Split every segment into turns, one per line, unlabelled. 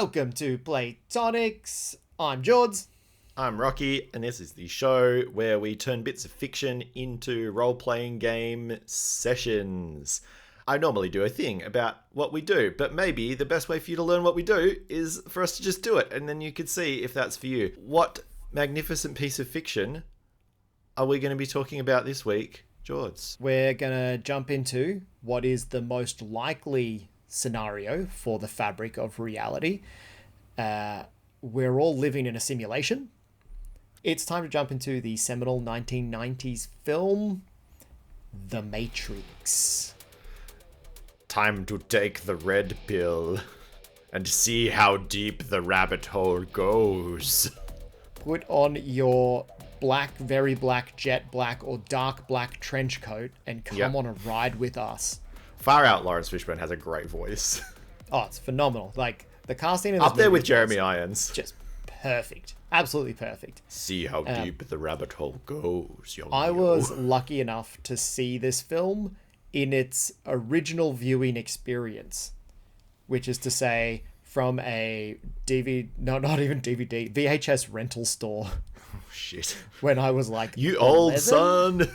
Welcome to Platonics. I'm Jords.
I'm Rocky, and this is the show where we turn bits of fiction into role-playing game sessions. I normally do a thing about what we do, but maybe the best way for you to learn what we do is for us to just do it, and then you could see if that's for you. What magnificent piece of fiction are we going to be talking about this week, Jords?
We're going to jump into what is the most likely scenario for the fabric of reality. We're all living in a simulation. It's time to jump into the seminal 1990s film, The Matrix.
Time to take the red pill and see how deep the rabbit hole goes.
Put on your black, very black, jet black, or dark black trench coat and come on a ride with us.
Far out Lawrence Fishburne has a great voice.
Oh, it's phenomenal. Like, the casting in this
Up there
movie
with Jeremy Irons.
Just perfect. Absolutely perfect.
See how deep the rabbit hole goes, young
I
yo.
was lucky enough to see this film in its original viewing experience, which is to say, from a VHS rental store.
Oh, shit.
When I was like,
You
11?
old son.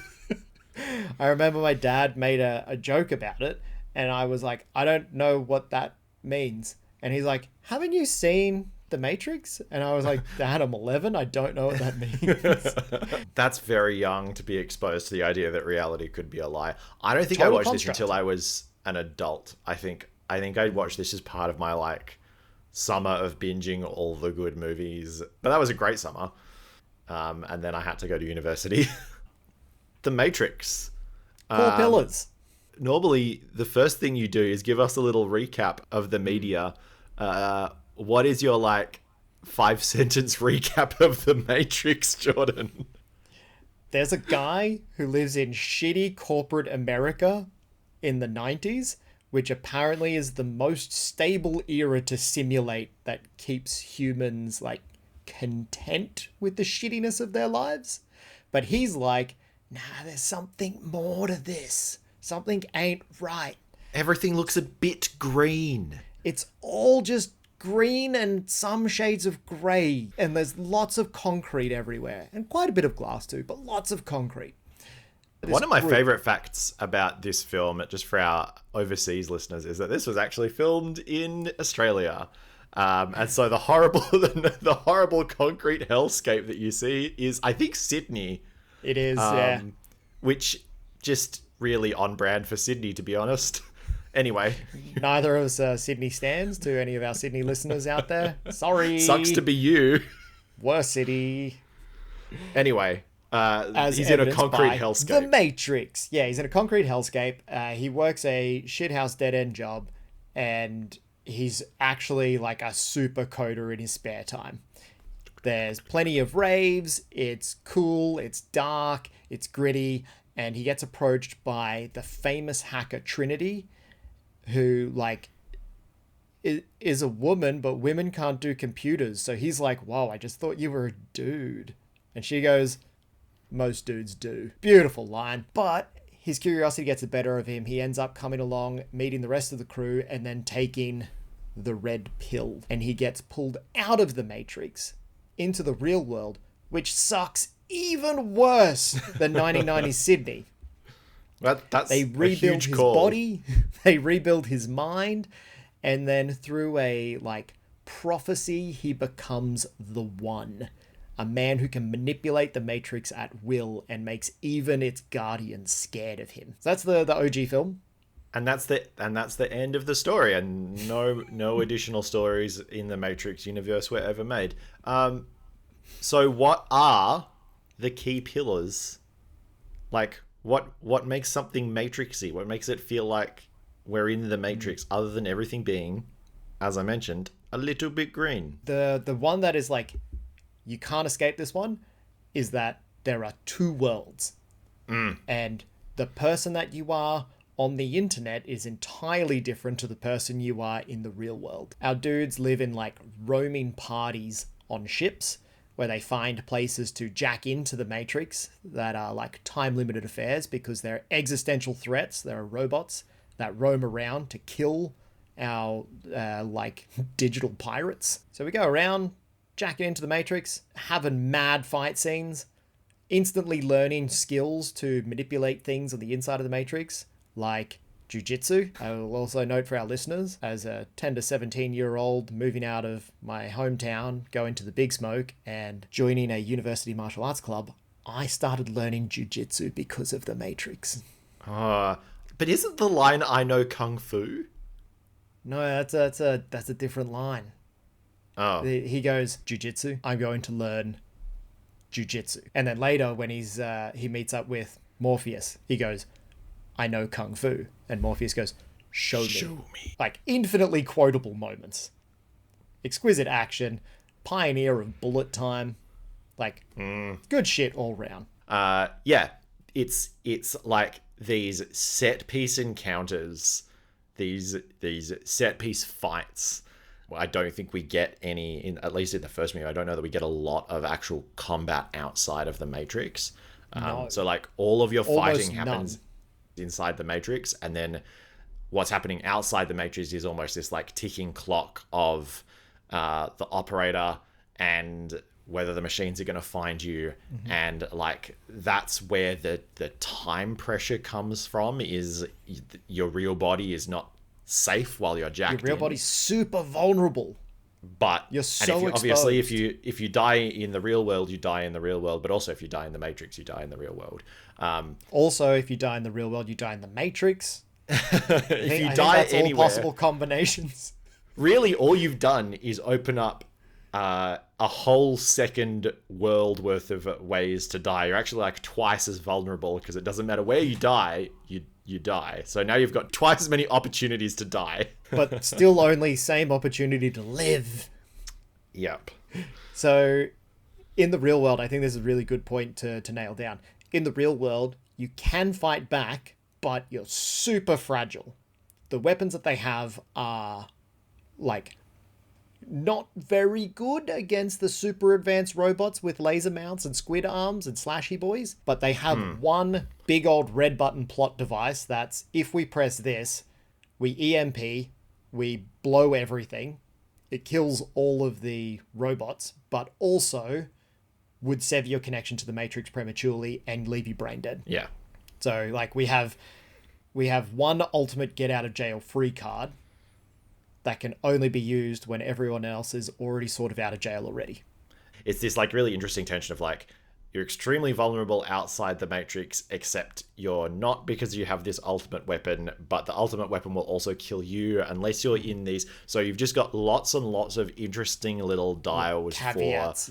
I remember my dad made a joke about it, and I was like, I don't know what that means. And he's like, haven't you seen The Matrix? And I was like, Dad, I'm 11. I don't know what that means.
That's very young to be exposed to the idea that reality could be a lie. I don't think
Total
I watched
construct.
this until I was an adult. I think I watched this as part of my summer of binging all the good movies. But that was a great summer. And then I had to go to university. The Matrix.
Four pillars.
Normally, the first thing you do is give us a little recap of the media. What is your 5-sentence recap of The Matrix, Jordan?
There's a guy who lives in shitty corporate America in the 90s, which apparently is the most stable era to simulate that keeps humans content with the shittiness of their lives. But he's like, nah, there's something more to this. Something ain't right.
Everything looks a bit green.
It's all just green and some shades of grey. And there's lots of concrete everywhere. And quite a bit of glass too, but lots of concrete.
One of my favorite facts about this film, just for our overseas listeners, is that this was actually filmed in Australia. And so the horrible concrete hellscape that you see is, I think, Sydney.
It is, yeah.
Which just really on brand for Sydney, to be honest. Anyway.
Neither of us Sydney stands to any of our Sydney listeners out there. Sorry.
Sucks to be you.
Worst city.
Anyway,
As
he's in a concrete
by
hellscape.
The Matrix. Yeah, he's in a concrete hellscape. He works a shithouse dead-end job, and he's actually like a super coder in his spare time. There's plenty of raves. It's cool. It's dark. It's gritty. And he gets approached by the famous hacker Trinity, who is a woman, but women can't do computers. So he's like, whoa, I just thought you were a dude. And she goes, most dudes do. Beautiful line. But his curiosity gets the better of him. He ends up coming along, meeting the rest of the crew, and then taking the red pill. And he gets pulled out of the Matrix into the real world, which sucks even worse than 1990s Sydney.
That's
They
a
rebuild
huge
his
call.
body, they rebuild his mind, and then through a prophecy, he becomes the One. A man who can manipulate the Matrix at will and makes even its guardians scared of him. So that's the OG film.
And that's the end of the story, and no additional stories in the Matrix universe were ever made. So what are the key pillars? What makes something Matrixy? What makes it feel like we're in the Matrix, other than everything being, as I mentioned, a little bit green?
The one that is you can't escape this one is that there are two worlds. And the person that you are on the internet is entirely different to the person you are in the real world. Our dudes live in roaming parties on ships where they find places to jack into the Matrix that are time-limited affairs because they're existential threats. There are robots that roam around to kill our like digital pirates. So we go around, jacking into the Matrix, having mad fight scenes, instantly learning skills to manipulate things on the inside of the Matrix, like jiu-jitsu. I will also note for our listeners, as a 10 to 17-year-old moving out of my hometown, going to the Big Smoke and joining a university martial arts club, I started learning jiu-jitsu because of the Matrix.
But isn't the line "I know kung fu"?
No, that's a different line.
Oh,
He goes, jiu-jitsu, I'm going to learn jiu-jitsu. And then later when he meets up with Morpheus, he goes, I know kung fu. And Morpheus goes, show me. Like, infinitely quotable moments. Exquisite action, pioneer of bullet time. Like, good shit all round.
yeah. It's like these set piece encounters, these set piece fights. Well, I don't think we get any, at least in the first movie, I don't know that we get a lot of actual combat outside of the Matrix.
No.
So like all of your
Almost
fighting happens inside the Matrix, and then what's happening outside the Matrix is almost this like ticking clock of the operator and whether the machines are going to find you. And like that's where the time pressure comes from, is your real body is not safe while you're jacked
Your real body's super vulnerable.
But
you're so exposed.
Obviously if you die in the real world, you die in the real world, but also if you die in the Matrix, you die in the real world.
Also, if you die in the real world, you die in the Matrix.
If you
I
die
think that's
anywhere,
all possible combinations.
Really all you've done is open up a whole second world worth of ways to die. You're actually like twice as vulnerable, because it doesn't matter where you die, you die. So now you've got twice as many opportunities to die.
But still only same opportunity to live.
Yep.
So in the real world, I think this is a really good point to nail down. In the real world, you can fight back, but you're super fragile. The weapons that they have are like not very good against the super advanced robots with laser mounts and squid arms and slashy boys, but they have one big old red button plot device that's, if we press this, we EMP, we blow everything, it kills all of the robots, but also would sever your connection to the Matrix prematurely and leave you brain dead.
Yeah.
So like we have one ultimate get out of jail free card that can only be used when everyone else is already sort of out of jail already.
It's this like really interesting tension of like, you're extremely vulnerable outside the Matrix, except you're not, because you have this ultimate weapon, but the ultimate weapon will also kill you unless you're in these. So you've just got lots and lots of interesting little dials
Caveats,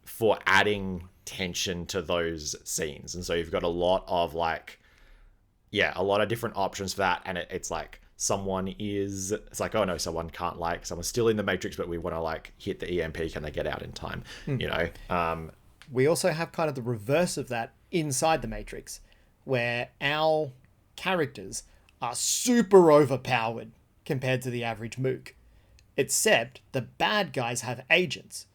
for adding tension to those scenes. And so you've got a lot of like, a lot of different options for that. And it's like, it's like, oh no, someone's still in the Matrix, but we want to like hit the EMP. Can they get out in time? You know?
We also have kind of the reverse of that inside the Matrix, where our characters are super overpowered compared to the average mook. Except the bad guys have agents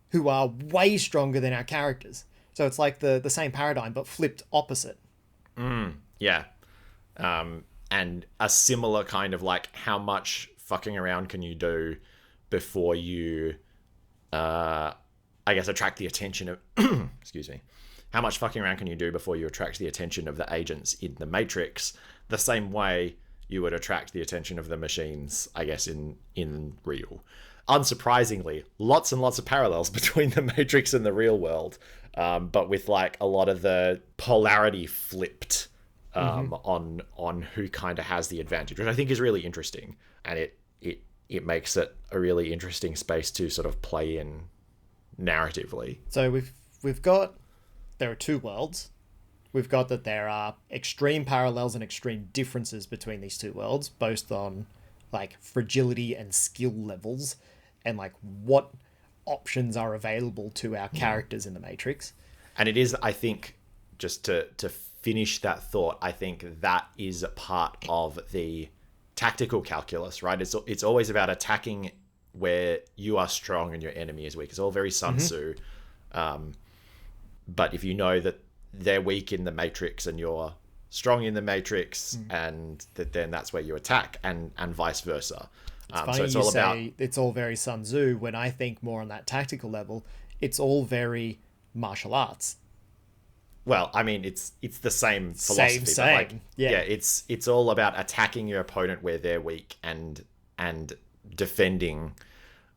who are way stronger than our characters. So it's like the same paradigm, but flipped opposite.
Yeah. And a similar kind of like, how much fucking around can you do before you, I guess, attract the attention of, excuse me. How much fucking around can you do before you attract the attention of the agents in the Matrix? The same way you would attract the attention of the machines, I guess, in real. Unsurprisingly, lots and lots of parallels between the Matrix and the real world, but with like a lot of the polarity flipped on who kind of has the advantage, which I think is really interesting, and it makes it a really interesting space to sort of play in narratively.
So we've got, there are two worlds. We've got that there are extreme parallels and extreme differences between these two worlds, based on like fragility and skill levels, and like what options are available to our characters in the Matrix.
And it is, I think, just to finish that thought, I think that is a part of the tactical calculus, right? It's always about attacking where you are strong and your enemy is weak. It's all very Sun Tzu. But if you know that they're weak in the Matrix and you're strong in the Matrix, and then that's where you attack, and vice versa.
Funny
So it's
you
all
say
about
it's all very Sun Tzu. When I think more on that tactical level, it's all very martial arts.
well, I mean, it's the same philosophy,
Same.
but like
Yeah.
it's all about attacking your opponent where they're weak and defending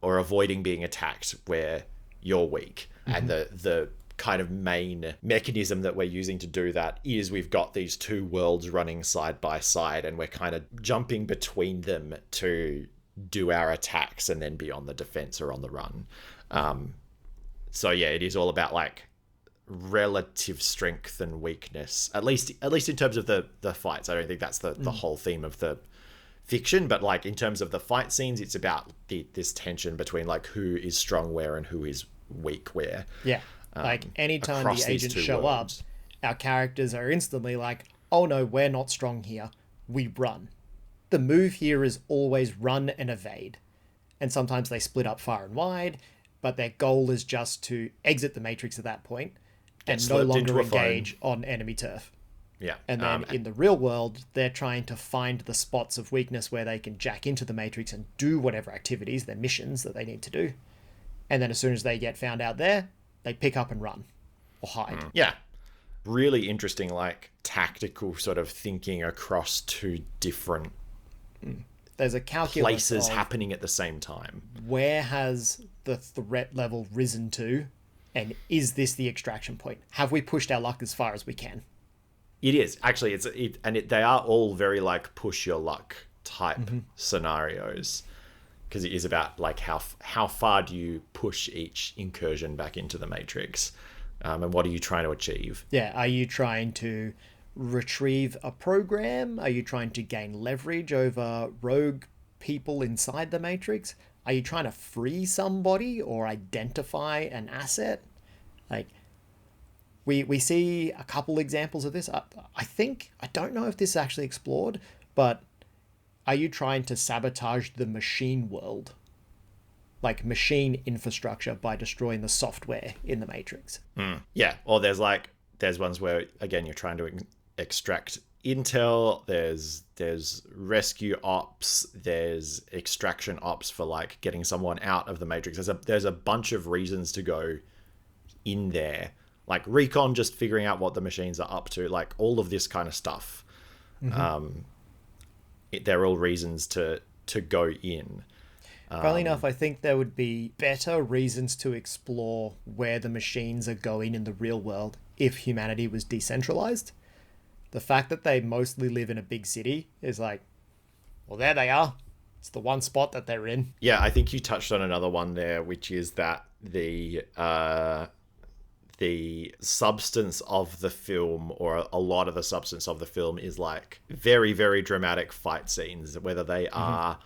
or avoiding being attacked where you're weak. And the kind of main mechanism that we're using to do that is we've got these two worlds running side by side, and we're kind of jumping between them to do our attacks and then be on the defense or on the run. So yeah, it is all about like relative strength and weakness, at least in terms of the fights. I don't think that's the whole theme of the fiction, but like in terms of the fight scenes, it's about this tension between like who is strong where and who is weak where.
Yeah. Like anytime
across
the
these
agents
two
show
worlds.
up, our characters are instantly like, oh no, we're not strong here. We run. The move here is always run and evade. And sometimes they split up far and wide, but their goal is just to exit the Matrix at that point and no
slipped into
longer
a phone.
engage on enemy turf.
Yeah.
And then in the real world, they're trying to find the spots of weakness where they can jack into the Matrix and do whatever activities, their missions that they need to do. And then as soon as they get found out there, they pick up and run or hide.
Yeah. Really interesting, like tactical sort of thinking across two different
There's a calculus
places
of
happening at the same time.
where has the threat level risen to, and is this the extraction point? Have we pushed our luck as far as we can?
It is actually they are all very like push your luck type scenarios, because it is about like how far do you push each incursion back into the Matrix, and what are you trying to achieve?
Yeah, are you trying to retrieve a program? Are you trying to gain leverage over rogue people inside the Matrix? Are you trying to free somebody or identify an asset? Like, we see a couple examples of this. I don't know if this is actually explored, but are you trying to sabotage the machine world? Like machine infrastructure by destroying the software in the Matrix.
Yeah, or there's ones where again you're trying to extract intel. There's rescue ops. There's extraction ops for like getting someone out of the Matrix. There's a bunch of reasons to go in there. Like recon, just figuring out what the machines are up to. Like all of this kind of stuff. They're all reasons to go in.
Funnily enough, I think there would be better reasons to explore where the machines are going in the real world if humanity was decentralized. The fact that they mostly live in a big city is like, well, there they are. It's the one spot that they're in.
Yeah, I think you touched on another one there, which is that the substance of the film, or a lot of the substance of the film, is like very, very dramatic fight scenes, whether they are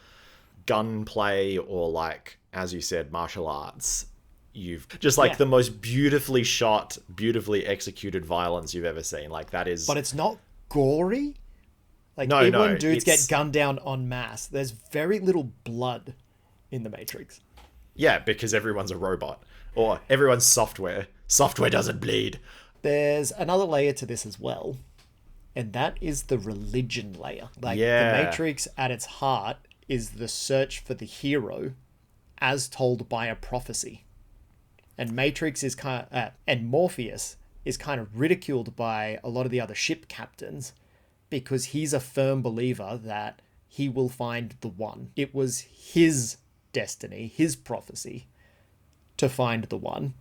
gunplay or like, as you said, martial arts. You've just like the most beautifully shot, beautifully executed violence you've ever seen. Like that is,
But it's not gory. Like
No,
even
no,
when dudes
it's-
get gunned down en masse, there's very little blood in the Matrix.
yeah, because everyone's a robot or everyone's software. Software doesn't bleed.
There's another layer to this as well, and that is the religion layer. Like
Yeah.
the Matrix at its heart is the search for the hero as told by a prophecy. And Matrix is and Morpheus is kind of ridiculed by a lot of the other ship captains because he's a firm believer that he will find the one. It was his destiny, his prophecy to find the one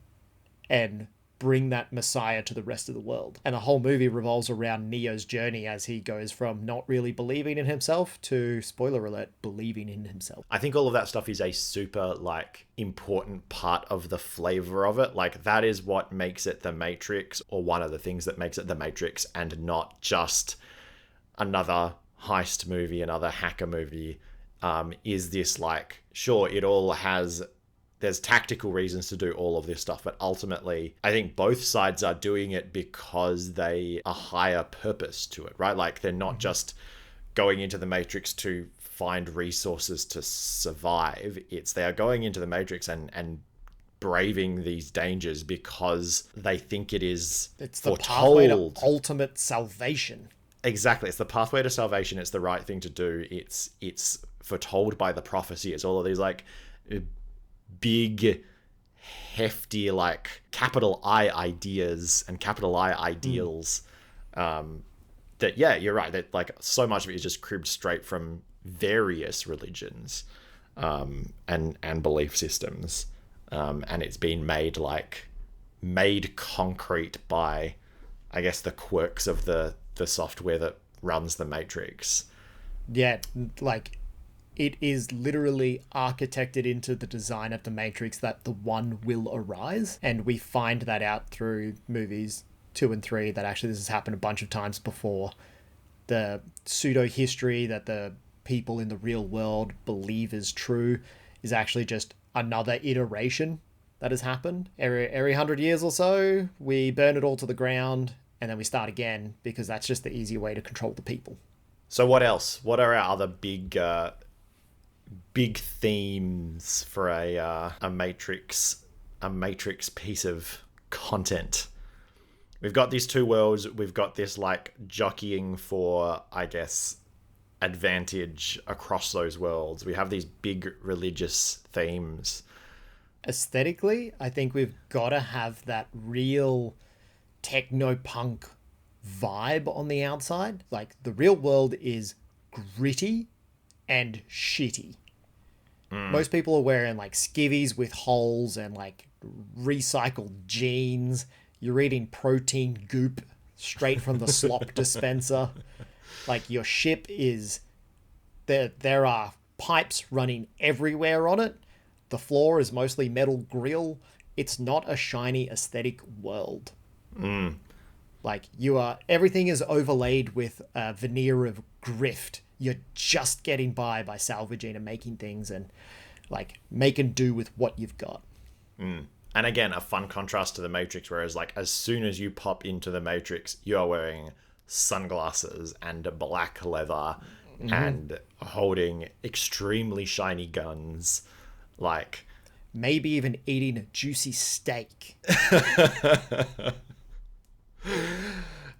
and bring that Messiah to the rest of the world. And the whole movie revolves around Neo's journey as he goes from not really believing in himself to, spoiler alert, believing in himself.
I think all of that stuff is a super like important part of the flavor of it. Like that is what makes it the Matrix, or one of the things that makes it the Matrix, and not just another heist movie, another hacker movie. Is this like, sure, it all has, there's tactical reasons to do all of this stuff, but ultimately I think both sides are doing it because they a higher purpose to it, right? Like they're not just going into the Matrix to find resources to survive. It's they are going into the Matrix and braving these dangers because they think it is
It's the pathway to
foretold.
ultimate salvation.
Exactly. It's the pathway to salvation. It's the right thing to do. It's foretold by the prophecy. It's all of these like big, hefty, like capital I ideas and capital I ideals. That, yeah, you're right. That like so much of it is just cribbed straight from various religions and belief systems. And it's been made concrete by, I guess, the quirks of the software that runs the Matrix.
Yeah, like it is literally architected into the design of the Matrix that the one will arise, and we find that out through movies 2 and 3 that actually this has happened a bunch of times before. The pseudo history that the people in the real world believe is true is actually just another iteration that has happened. Every 100 years or so, we burn it all to the ground and then we start again, because that's just the easier way to control the people.
So what else? What are our other big themes for a Matrix piece of content? We've got these two worlds. We've got this like jockeying for, I guess, advantage across those worlds. We have these big religious themes.
Aesthetically, I think we've got to have that real techno-punk vibe on the outside. Like, the real world is gritty and shitty. Most people are wearing like skivvies with holes and like recycled jeans. You're eating protein goop straight from the slop dispenser. Like, your ship is there are pipes running everywhere on it. The floor is mostly metal grill. It's not a shiny aesthetic world. Like, everything is overlaid with a veneer of grift. You're just getting by salvaging and making things and like making do with what you've got.
And again, a fun contrast to the Matrix, whereas like as soon as you pop into the Matrix, you are wearing sunglasses and black leather and holding extremely shiny guns. Like,
maybe even eating a juicy steak.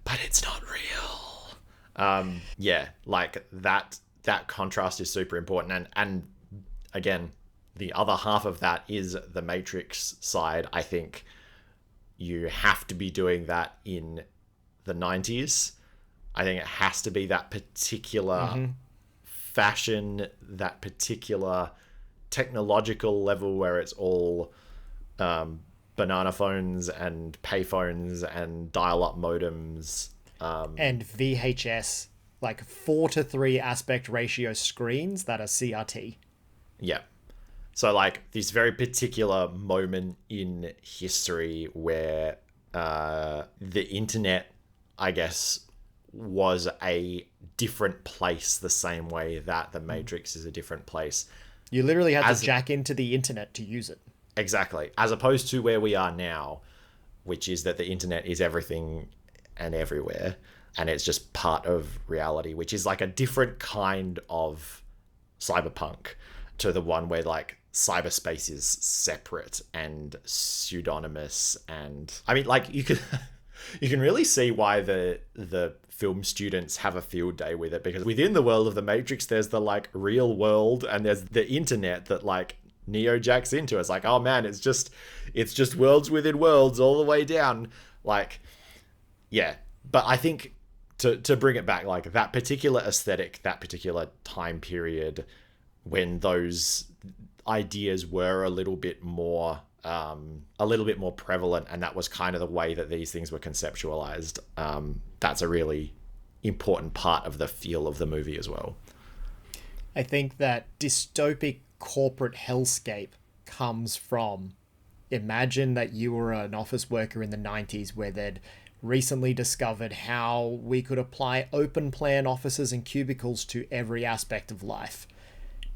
But it's not real. Yeah, like that contrast is super important. And again, the other half of that is the Matrix side. I think you have to be doing that in the 90s. I think it has to be that particular fashion, that particular technological level where it's all banana phones and payphones and dial-up modems.
And VHS, like 4:3 aspect ratio screens that are CRT.
Yeah. So like this very particular moment in history where the internet, I guess, was a different place the same way that the Matrix is a different place.
You literally had to jack into the internet to use it.
Exactly. As opposed to where we are now, which is that the internet is everything and everywhere, and it's just part of reality, which is like a different kind of cyberpunk to the one where like cyberspace is separate and pseudonymous. And I mean, like, you can really see why the film students have a field day with it, because within the world of the Matrix, there's the like real world and there's the internet that like Neo jacks into. It's like, oh man, it's just worlds within worlds all the way down. Like, yeah. But I think to bring it back, like that particular aesthetic, that particular time period when those ideas were a little bit more prevalent, and that was kind of the way that these things were conceptualized. That's a really important part of the feel of the movie as well.
I think that dystopic corporate hellscape comes from, imagine that you were an office worker in the 90s where they'd recently discovered how we could apply open plan offices and cubicles to every aspect of life.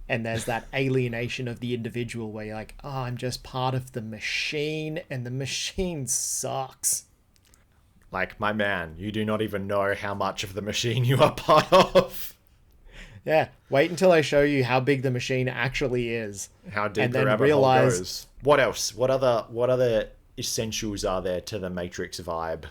And there's that alienation of the individual where you're like, oh, I'm just part of the machine, and the machine sucks.
Like, my man, you do not even know how much of the machine you are part of.
Yeah, wait until I show you how big the machine actually is.
How deep
and
the
then
rabbit
realize,
hole goes. What else? What other essentials are there to the Matrix vibe?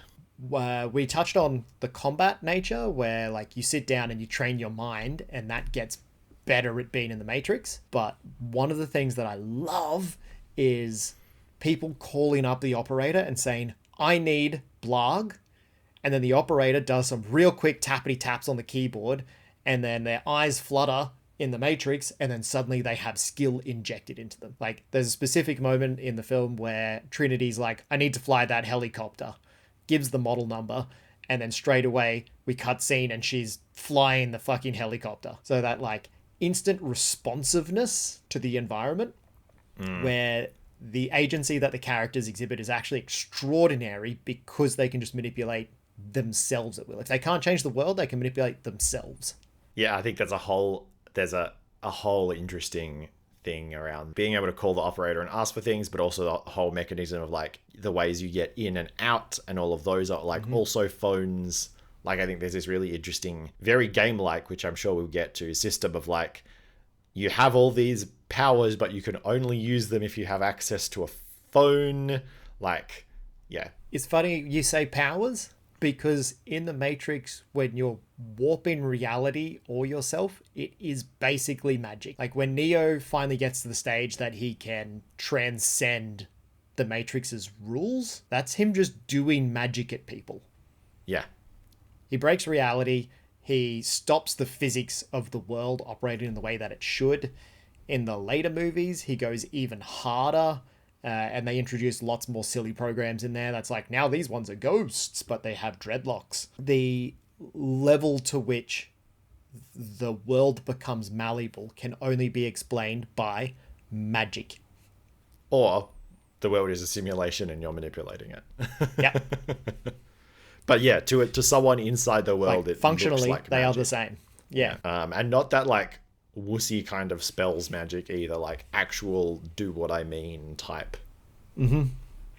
We touched on the combat nature where like you sit down and you train your mind and that gets better at being in the Matrix. But one of the things that I love is people calling up the operator and saying, I need blag. And then the operator does some real quick tappity taps on the keyboard and then their eyes flutter in the Matrix and then suddenly they have skill injected into them. Like there's a specific moment in the film where Trinity's like, I need to fly that helicopter, gives the model number, and then straight away we cut scene and she's flying the fucking helicopter. So that like instant responsiveness to the environment where the agency that the characters exhibit is actually extraordinary because they can just manipulate themselves at will. If they can't change the world, they can manipulate themselves.
Yeah, I think there's a whole interesting thing around being able to call the operator and ask for things, but also the whole mechanism of like the ways you get in and out and all of those are like also phones. Like I think there's this really interesting, very game-like, which I'm sure we'll get to, system of like you have all these powers, but you can only use them if you have access to a phone. Like, yeah.
It's funny you say powers because in the Matrix, when you're warping reality or yourself, it is basically magic. Like when Neo finally gets to the stage that he can transcend the Matrix's rules, that's him just doing magic at people.
Yeah.
He breaks reality. He stops the physics of the world operating in the way that it should. In the later movies, he goes even harder. And they introduce lots more silly programs in there. That's like, now these ones are ghosts, but they have dreadlocks. The level to which the world becomes malleable can only be explained by magic.
Or the world is a simulation and you're manipulating it.
Yeah.
But yeah, to someone inside the world,
like,
it
functionally,
looks like
they
magic.
are the same. Yeah.
And not that like wussy kind of spells magic either, like actual do what I mean type.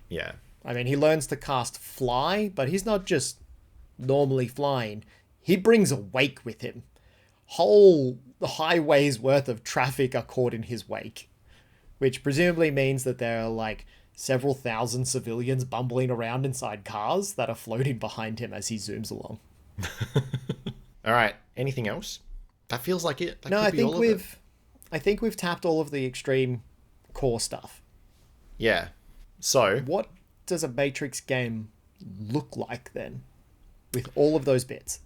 Yeah.
I mean, he learns to cast fly, but he's not just normally flying. He brings a wake with him. Whole highways worth of traffic are caught in his wake, which presumably means that there are like several thousand civilians bumbling around inside cars that are floating behind him as he zooms along.
All right. Anything else? That feels like it. That
No,
could
I
be
think
all of it.
I think we've tapped all of the extreme core stuff.
Yeah. So
What does a Matrix game look like then, with all of those bits?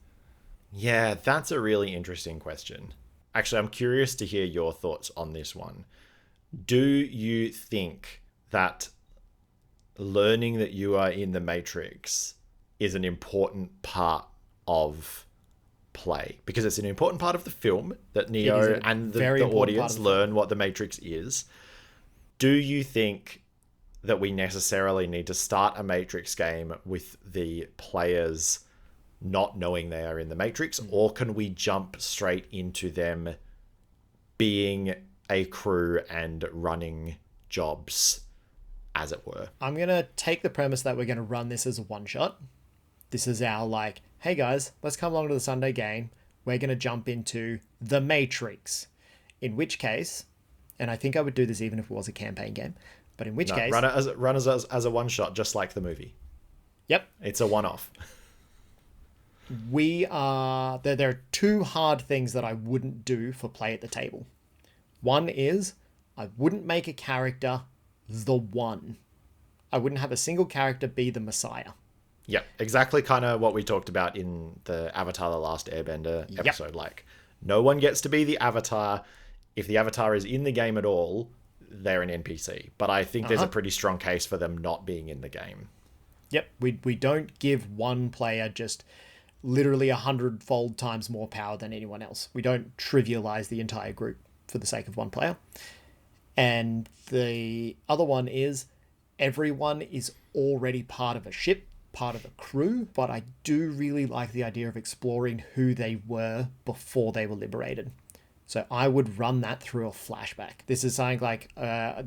yeah, that's a really interesting question. Actually, I'm curious to hear your thoughts on this one. Do you think that learning that you are in the Matrix is an important part of play? Because it's an important part of the film that Neo and the audience learn what the Matrix is. Do you think that we necessarily need to start a Matrix game with the players not knowing they are in the Matrix, or can we jump straight into them being a crew and running jobs, as it were?
I'm going to take the premise that we're going to run this as a one-shot. This is our like, hey guys, let's come along to the Sunday game. We're going to jump into the Matrix. In which case, and I think I would do this even if it was a campaign game, but in which case...
Run it as a one-shot, just like the movie.
Yep.
It's a one-off.
There are two hard things that I wouldn't do for play at the table. One is I wouldn't make a character the one. I wouldn't have a single character be the Messiah.
Yeah, exactly kind of what we talked about in the Avatar The Last Airbender episode. Like, no one gets to be the Avatar. If the Avatar is in the game at all, they're an NPC. But I think there's a pretty strong case for them not being in the game.
Yep, we don't give one player just literally 100-fold times more power than anyone else. We don't trivialize the entire group for the sake of one player. And the other one is everyone is already part of a ship, part of a crew, but I do really like the idea of exploring who they were before they were liberated. So I would run that through a flashback. This is something like,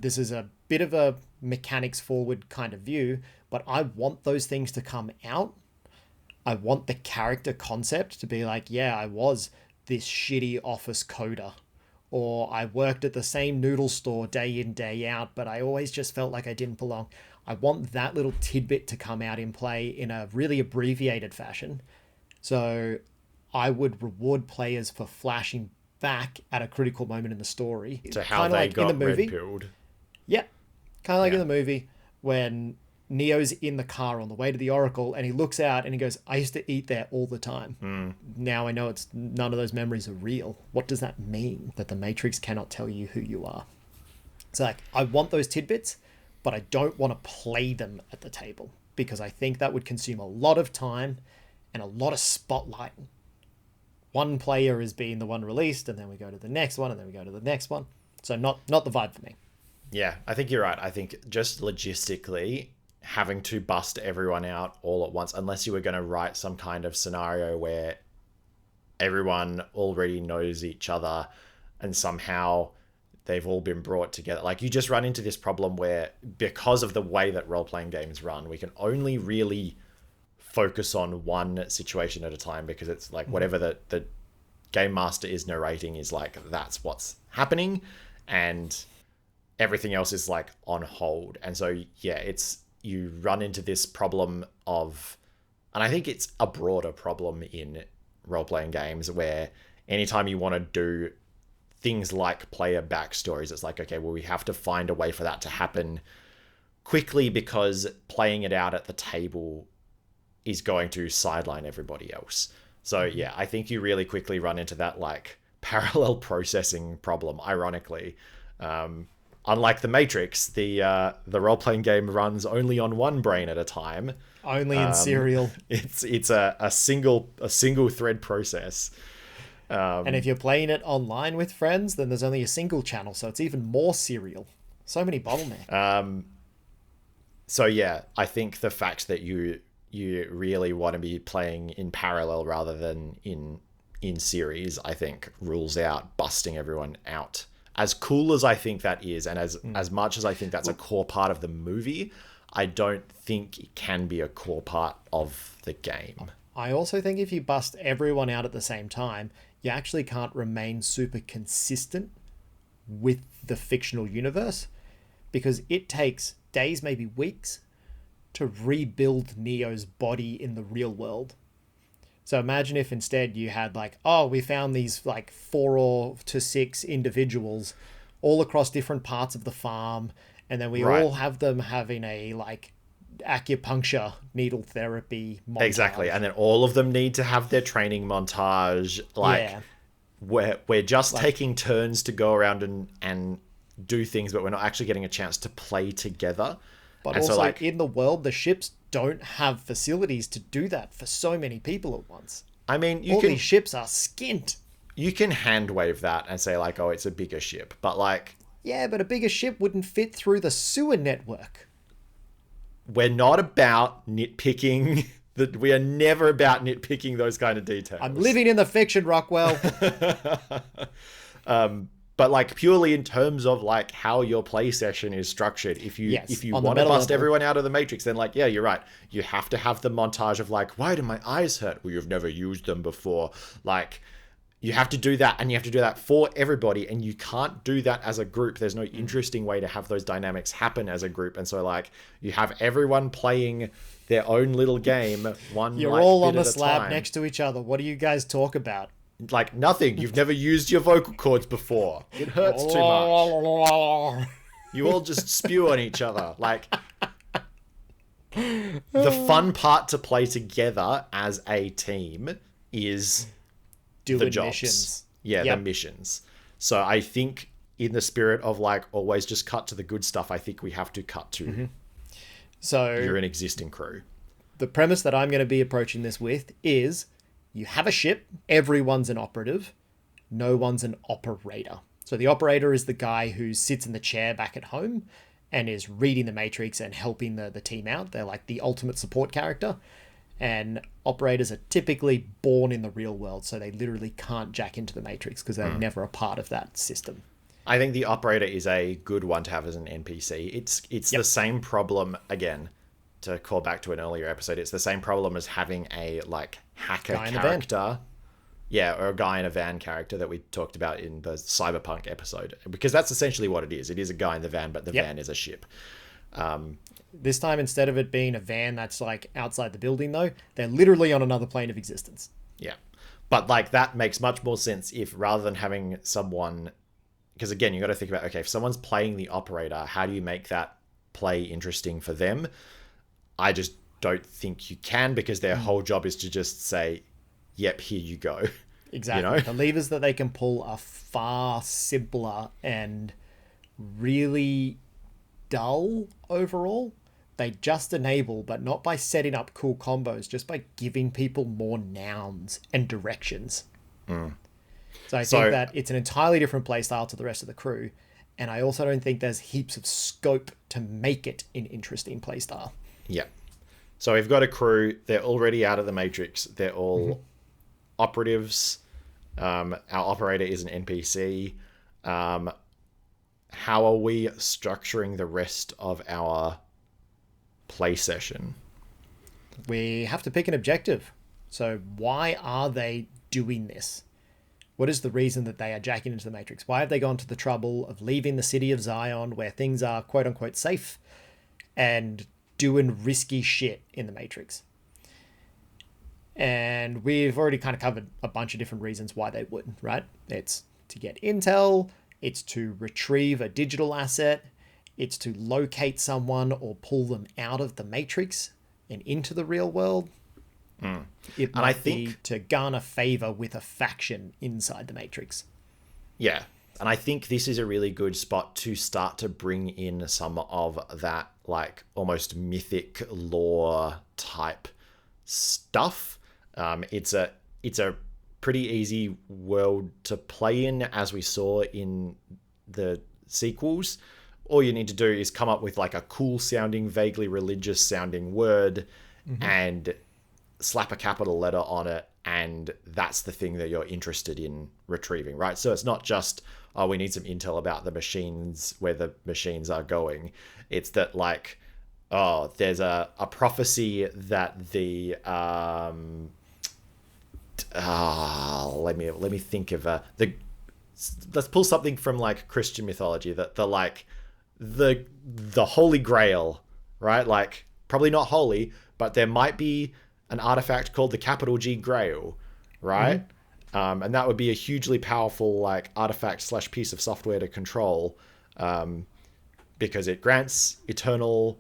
this is a bit of a mechanics forward kind of view, but I want those things to come out. I want the character concept to be like, yeah, I was this shitty office coder, or I worked at the same noodle store day in, day out, but I always just felt like I didn't belong. I want that little tidbit to come out in play in a really abbreviated fashion. So I would reward players for flashing back at a critical moment in the story.
So how
Kinda
they
like in
got
the movie.
red-pilled.
Yeah. Kind of like in
Yeah.
the movie when Neo's in the car on the way to the Oracle and he looks out and he goes, I used to eat there all the time. Now I know none of those memories are real. What does that mean? That the Matrix cannot tell you who you are. So like, I want those tidbits, but I don't want to play them at the table because I think that would consume a lot of time and a lot of spotlight. One player is being the one released and then we go to the next one and then we go to the next one. So not the vibe for me.
Yeah, I think you're right. I think just logistically, having to bust everyone out all at once, unless you were going to write some kind of scenario where everyone already knows each other and somehow they've all been brought together. Like, you just run into this problem where, because of the way that role-playing games run, we can only really focus on one situation at a time, because it's like whatever the game master is narrating is like, that's what's happening, and everything else is like on hold. And so, yeah, you run into this problem of, and I think it's a broader problem in role-playing games, where anytime you want to do things like player backstories, it's like, okay, well, we have to find a way for that to happen quickly, because playing it out at the table is going to sideline everybody else. So yeah, I think you really quickly run into that like parallel processing problem, ironically. Unlike the Matrix, the role-playing game runs only on one brain at a time.
Only in serial.
It's a single thread process.
And if you're playing it online with friends, then there's only a single channel, so it's even more serial. So many bottlenecks.
So yeah, I think the fact that you really want to be playing in parallel rather than in series, I think rules out busting everyone out. As cool as I think that is, and as much as I think that's a core part of the movie, I don't think it can be a core part of the game.
I also think if you bust everyone out at the same time, you actually can't remain super consistent with the fictional universe, because it takes days, maybe weeks, to rebuild Neo's body in the real world. So imagine if instead you had like, oh, we found these like 4 to 6 individuals all across different parts of the farm, and then we all have them having a like acupuncture needle therapy montage.
Exactly. And then all of them need to have their training montage. Like, we're just like, taking turns to go around and do things, but we're not actually getting a chance to play together.
But
and
also,
so, like,
in the world, the ships don't have facilities to do that for so many people at once.
I mean,
these ships are skint.
You can hand wave that and say like, oh, it's a bigger ship, but like,
yeah, but a bigger ship wouldn't fit through the sewer network.
We're not about nitpicking. We are never about nitpicking those kind of details.
I'm living in the fiction, Rockwell.
But like, purely in terms of like how your play session is structured, if you want to bust everyone out of the Matrix, then like, yeah, you're right. You have to have the montage of like, why do my eyes hurt? Well, you've never used them before. Like, you have to do that, and you have to do that for everybody, and you can't do that as a group. There's no interesting way to have those dynamics happen as a group. And so like, you have everyone playing their own little game.
You're all on the slab next to each other. What do you guys talk about?
Like, nothing. You've never used your vocal cords before. It hurts too much. You all just spew on each other. Like, the fun part to play together as a team is
doing
the jobs.
Missions.
Yeah, the missions. So I think, in the spirit of like, always just cut to the good stuff, I think we have to cut to
so
you're an existing crew.
The premise that I'm going to be approaching this with is, you have a ship, everyone's an operative, no one's an operator. So the operator is the guy who sits in the chair back at home and is reading the Matrix and helping the team out. They're like the ultimate support character. And operators are typically born in the real world, so they literally can't jack into the Matrix because they're never a part of that system.
I think the operator is a good one to have as an NPC. It's the same problem, again, to call back to an earlier episode, it's the same problem as having a like hacker character Yeah, or a guy in a van character that we talked about in the Cyberpunk episode, because that's essentially what it is. It is a guy in the van, but the van is a ship.
This time, instead of it being a van that's like outside the building, though, they're literally on another plane of existence.
Yeah. But like that makes much more sense if rather than having someone, because again, you got to think about, okay, if someone's playing the operator, how do you make that play interesting for them? I just don't think you can, because their whole job is to just say, yep, here you go.
Exactly.
You know?
The levers that they can pull are far simpler and really dull overall. They just enable, but not by setting up cool combos, just by giving people more nouns and directions. So I think that it's an entirely different playstyle to the rest of the crew, and I also don't think there's heaps of scope to make it an interesting playstyle.
Yeah. So we've got a crew, they're already out of the Matrix, they're all operatives. Our operator is an NPC. How are we structuring the rest of our play session?
We have to pick an objective. So why are they doing this? What is the reason that they are jacking into the Matrix? Why have they gone to the trouble of leaving the city of Zion, where things are quote unquote safe, and doing risky shit in the Matrix? And we've already kind of covered a bunch of different reasons why they would, right? It's to get intel, it's to retrieve a digital asset, it's to locate someone or pull them out of the Matrix and into the real world. It might be to garner favor with a faction inside the Matrix.
Yeah. And I think this is a really good spot to start to bring in some of that, like, almost mythic lore type stuff. It's a pretty easy world to play in, as we saw in the sequels. All you need to do is come up with like a cool sounding, vaguely religious sounding word and slap a capital letter on it, and that's the thing that you're interested in retrieving, right? So it's not just, oh, we need some intel about the machines, where the machines are going. It's that, like, oh, there's a prophecy that the let me think of let's pull something from like Christian mythology, that the Holy Grail, right? Like, probably not holy, but there might be an artifact called the capital G Grail, right? And that would be a hugely powerful like artifact / piece of software to control, because it grants eternal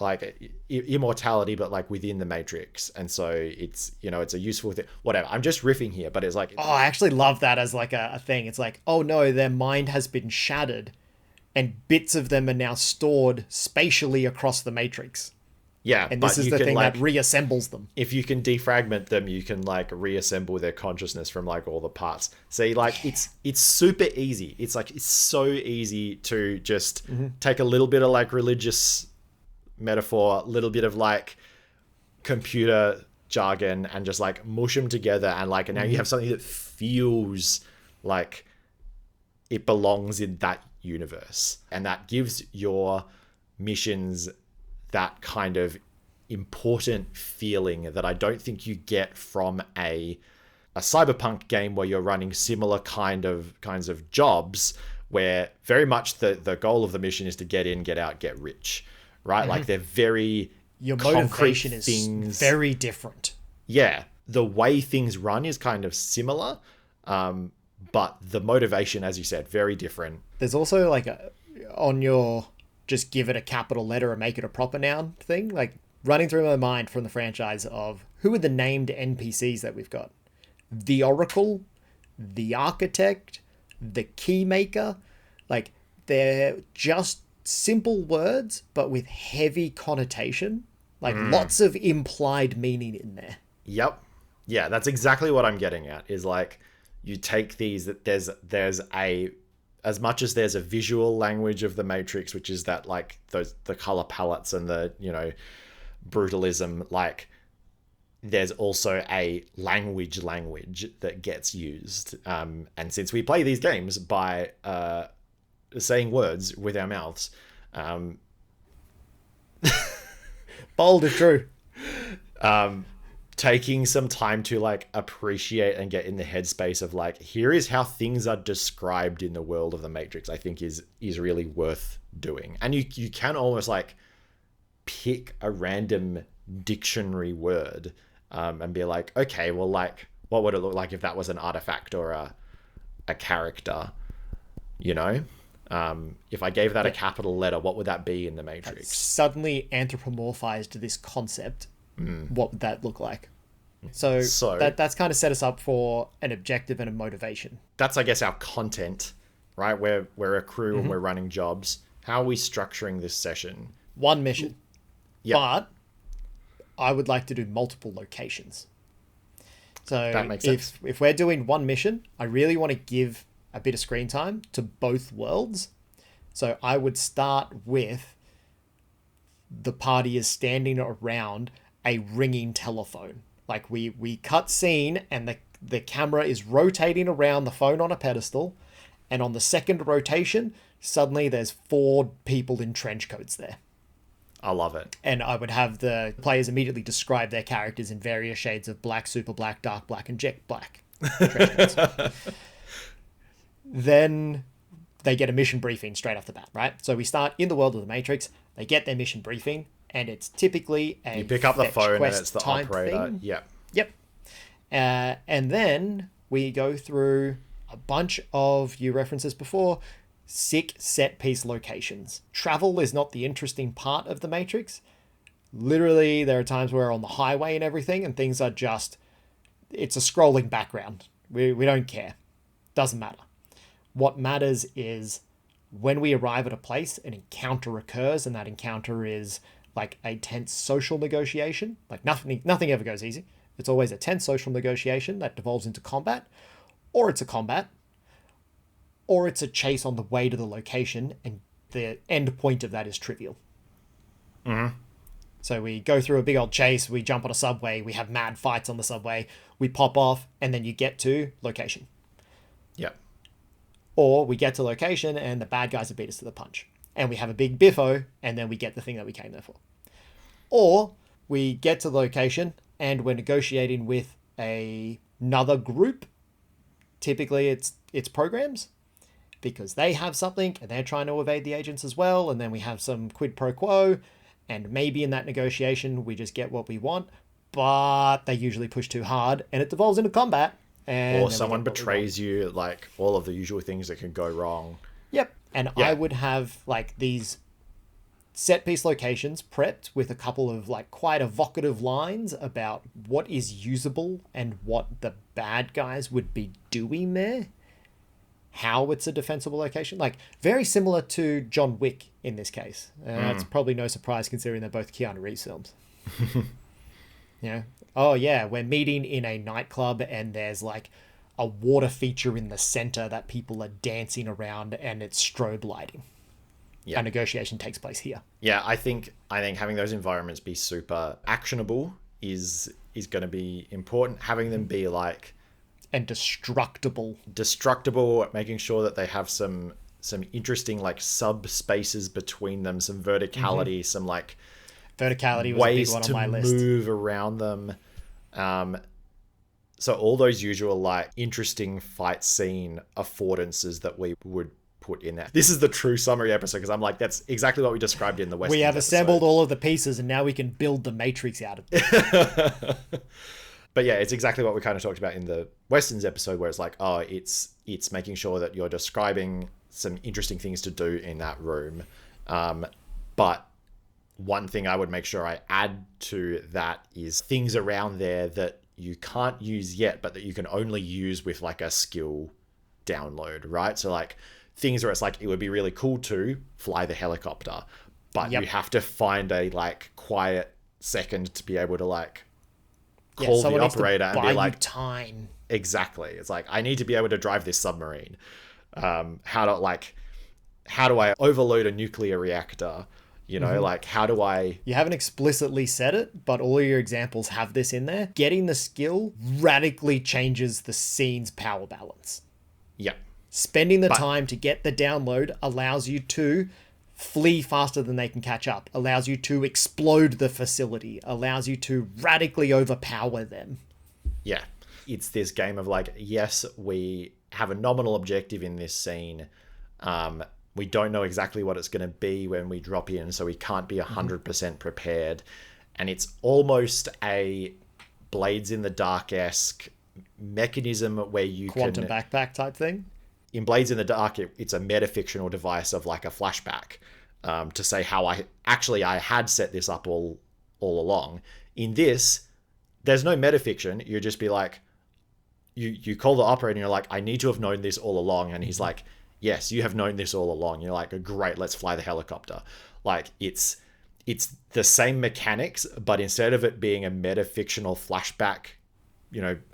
like immortality, but like within the Matrix. And so it's, you know, it's a useful thing. Whatever. I'm just riffing here, but it's like,
oh, I actually love that as like a thing. It's like, oh no, their mind has been shattered and bits of them are now stored spatially across the Matrix.
Yeah,
and this is the thing that reassembles them.
If you can defragment them, you can like reassemble their consciousness from like all the parts. See, like it's super easy. It's like, it's so easy to just take a little bit of like religious metaphor, a little bit of like computer jargon, and just like mush them together, and like, and now you have something that feels like it belongs in that universe, and that gives your missions that kind of important feeling that I don't think you get from a cyberpunk game where you're running similar kinds of jobs, where very much the goal of the mission is to get in, get out, get rich, right? Like, they're very
your motivation is very different.
Yeah, the way things run is kind of similar, but the motivation, as you said, very different.
There's also like on your just give it a capital letter and make it a proper noun thing, like running through my mind from the franchise of who are the named NPCs that we've got. The Oracle, the Architect, the Keymaker. Like, they're just simple words, but with heavy connotation. Like, lots of implied meaning in there.
Yep. Yeah, that's exactly what I'm getting at, is like, you take these, that there's a, as much as there's a visual language of the Matrix, which is that like the color palettes and the, you know, brutalism, like there's also a language that gets used. And since we play these games by saying words with our mouths,
bold if true.
taking some time to like appreciate and get in the headspace of like, here is how things are described in the world of the Matrix, I think is really worth doing. And you can almost like pick a random dictionary word and be like, okay, well, like, what would it look like if that was an artifact or a character, you know? If I gave that a capital letter, what would that be in the Matrix?
Suddenly anthropomorphized this concept. What would that look like? So that's kind of set us up for an objective and a motivation.
That's, I guess, our content, right? We're a crew and we're running jobs. How are we structuring this session?
One mission.
Yep.
But I would like to do multiple locations. So
that makes sense.
If we're doing one mission, I really want to give a bit of screen time to both worlds. So I would start with the party is standing around a ringing telephone. Like we cut scene and the camera is rotating around the phone on a pedestal, and on the second rotation, suddenly there's 4 people in trench coats there.
I love it.
And I would have the players immediately describe their characters in various shades of black, super black, dark black, and jet black. Then they get a mission briefing straight off the bat, right? So we start in the world of the Matrix. They get their mission briefing, and it's typically a
you pick up the phone and it's the
type
operator.
thing.
Yep.
And then we go through a bunch of, you referenced this before, sick set piece locations. Travel is not the interesting part of the Matrix. Literally, there are times where we're on the highway and everything, and things are just, it's a scrolling background. We don't care. Doesn't matter. What matters is when we arrive at a place, an encounter occurs, and that encounter is like a tense social negotiation. Like nothing ever goes easy. It's always a tense social negotiation that devolves into combat, or it's a combat, or it's a chase on the way to the location, and the end point of that is trivial.
Mm-hmm.
So we go through a big old chase, we jump on a subway, we have mad fights on the subway, we pop off, and then you get to location.
Yep.
Or we get to location and the bad guys have beat us to the punch. And we have a big biffo, and then we get the thing that we came there for. Or we get to the location and we're negotiating with another group. Typically it's programs, because they have something and they're trying to evade the agents as well. And then we have some quid pro quo, and maybe in that negotiation we just get what we want, but they usually push too hard and it devolves into combat. And
or someone betrays you, like all of the usual things that can go wrong.
Yep. And I would have like these set piece locations prepped with a couple of like quite evocative lines about what is usable and what the bad guys would be doing there. How it's a defensible location. Like very similar to John Wick in this case. It's probably no surprise considering they're both Keanu Reeves films. Yeah. Oh yeah, we're meeting in a nightclub and there's like a water feature in the center that people are dancing around and it's strobe lighting. Yeah. A negotiation takes place here.
Yeah, I think having those environments be super actionable is going to be important. Having them be like
and destructible,
making sure that they have some interesting like subspaces between them, some verticality, some like
verticality was
ways
a big one
to
on my list.
Move around them. So all those usual like interesting fight scene affordances that we would put in there. This is the true summary episode because I'm like, that's exactly what we described in the Western.
We have assembled all of the pieces and now we can build the Matrix out of it.
But yeah, it's exactly what we kind of talked about in the Westerns episode where it's like, oh, it's making sure that you're describing some interesting things to do in that room. But one thing I would make sure I add to that is things around there that you can't use yet, but that you can only use with like a skill download, right? So like things where it's like, it would be really cool to fly the helicopter, but you have to find a like quiet second to be able to like call the operator and be like,
time.
Exactly. It's like, I need to be able to drive this submarine. How do I overload a nuclear reactor? You know, like how do I...
You haven't explicitly said it, but all of your examples have this in there. Getting the skill radically changes the scene's power balance.
Yeah.
Spending the time to get the download allows you to flee faster than they can catch up, allows you to explode the facility, allows you to radically overpower them.
Yeah. It's this game of like, yes, we have a nominal objective in this scene. We don't know exactly what it's going to be when we drop in, so we can't be 100% prepared. And it's almost a Blades in the Dark-esque mechanism where you
Quantum backpack type thing.
In Blades in the Dark, it's a metafictional device of like a flashback to say how I had set this up all along. In this, there's no metafiction. You just be like, you call the operator and you're like, I need to have known this all along. And he's like, yes, you have known this all along. You're like, great, let's fly the helicopter. Like it's the same mechanics, but instead of it being a metafictional flashback,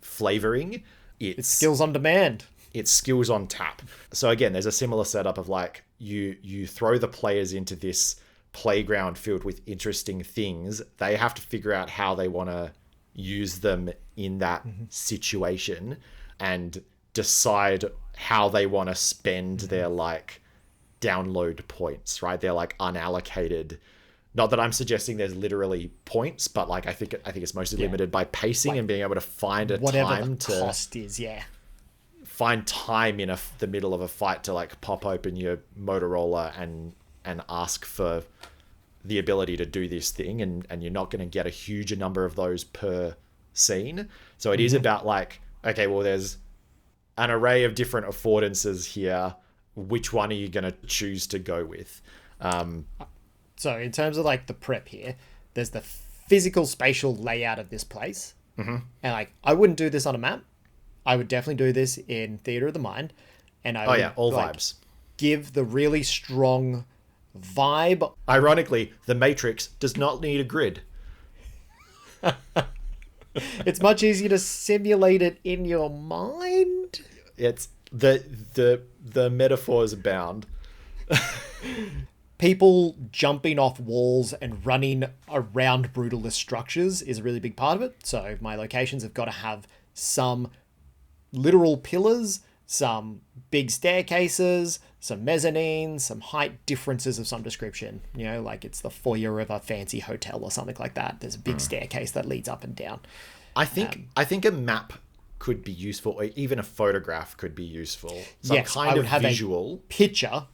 flavoring,
it's skills on demand.
It's skills on tap. So again, there's a similar setup of like you throw the players into this playground filled with interesting things. They have to figure out how they want to use them in that situation and decide how they want to spend their like download points, right? They're like unallocated. Not that I'm suggesting there's literally points, but like I think it's mostly limited by pacing and being able to find a time to
cost is,
find time in the middle of a fight to like pop open your Motorola and ask for the ability to do this thing, and you're not going to get a huge number of those per scene. So it is about like, okay, well, there's an array of different affordances here. Which one are you going to choose to go with?
So in terms of like the prep here, there's the physical spatial layout of this place. And like, I wouldn't do this on a map. I would definitely do this in Theater of the Mind. And I would,
all
like,
vibes.
Give the really strong vibe.
Ironically, The Matrix does not need a grid.
It's much easier to simulate it in your mind.
It's the metaphors abound.
People jumping off walls and running around brutalist structures is a really big part of it. So my locations have got to have some literal pillars, some big staircases, some mezzanines, some height differences of some description. Like it's the foyer of a fancy hotel or something like that. There's a big staircase that leads up and down.
I think a map could be useful, or even a photograph could be useful. Some kind of
have
visual
a picture,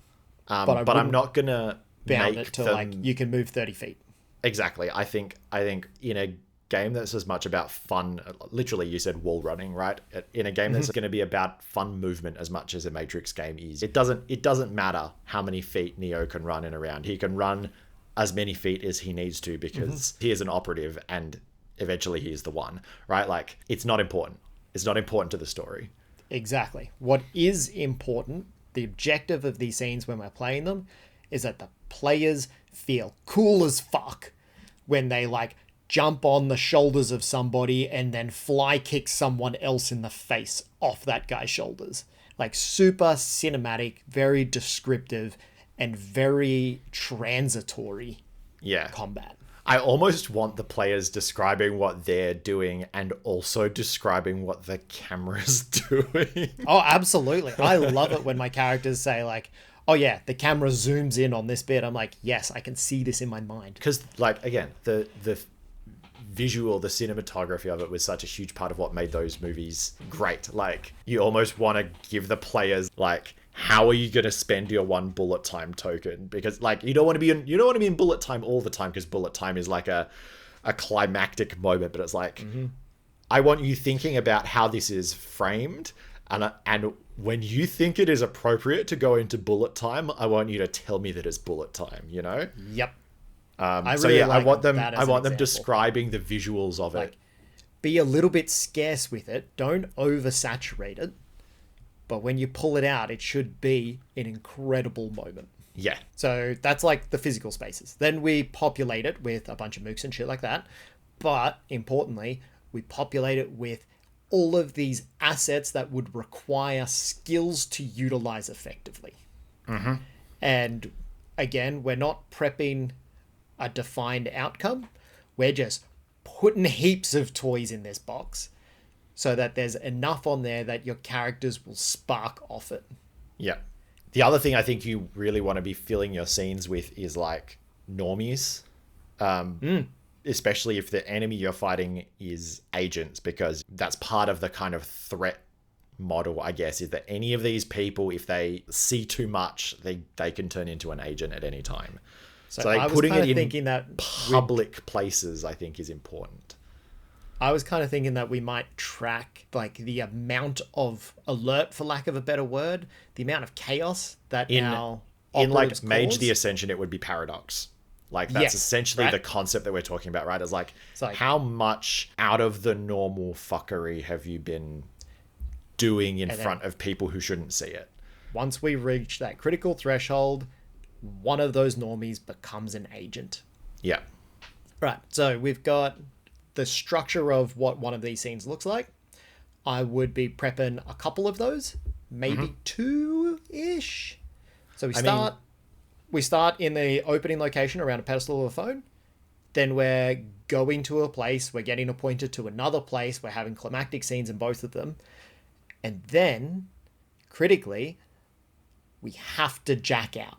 but
I'm not gonna
bound
make
it to
them...
like you can move 30 feet.
Exactly. I think in a game that's as much about fun, literally you said wall running, right? In a game that's going to be about fun movement as much as a Matrix game is. It doesn't matter how many feet Neo can run in a round. He can run as many feet as he needs to because he is an operative and eventually he is the one, right? Like it's not important. It's not important to the story.
Exactly. What is important, the objective of these scenes when we're playing them, is that the players feel cool as fuck when they like jump on the shoulders of somebody and then fly kick someone else in the face off that guy's shoulders. Like super cinematic, very descriptive, and very transitory combat.
I almost want the players describing what they're doing and also describing what the camera's doing.
Oh, absolutely. I love it when my characters say like, oh yeah, the camera zooms in on this bit. I'm like, yes, I can see this in my mind.
Because like, again, the visual, the cinematography of it was such a huge part of what made those movies great. Like you almost want to give the players like, how are you going to spend your one bullet time token? Because like you don't want to be in bullet time all the time, because bullet time is like a climactic moment, but it's like I want you thinking about how this is framed, and when you think it is appropriate to go into bullet time, I want you to tell me that it's bullet time,
Yep.
I want them describing the visuals of it.
Be a little bit scarce with it. Don't oversaturate it. But when you pull it out, it should be an incredible moment.
Yeah.
So that's like the physical spaces. Then we populate it with a bunch of mooks and shit like that. But importantly, we populate it with all of these assets that would require skills to utilize effectively. And again, we're not prepping a defined outcome. We're just putting heaps of toys in this box so that there's enough on there that your characters will spark off it.
Yeah. The other thing I think you really want to be filling your scenes with is like normies. Especially if the enemy you're fighting is agents, because that's part of the kind of threat model, I guess, is that any of these people, if they see too much, they can turn into an agent at any time. So like, putting it in thinking that public places, I think, is important.
I was kind of thinking that we might track like the amount of alert, for lack of a better word, the amount of chaos that in
like Mage the Ascension, it would be paradox. Like that's essentially the concept that we're talking about, right? It's like how much out of the normal fuckery have you been doing in front of people who shouldn't see it?
Once we reach that critical threshold, one of those normies becomes an agent.
Yeah.
Right. So we've got the structure of what one of these scenes looks like. I would be prepping a couple of those, maybe two-ish. So we start in the opening location around a pedestal of a phone. Then we're going to a place. We're getting appointed to another place. We're having climactic scenes in both of them. And then, critically, we have to jack out.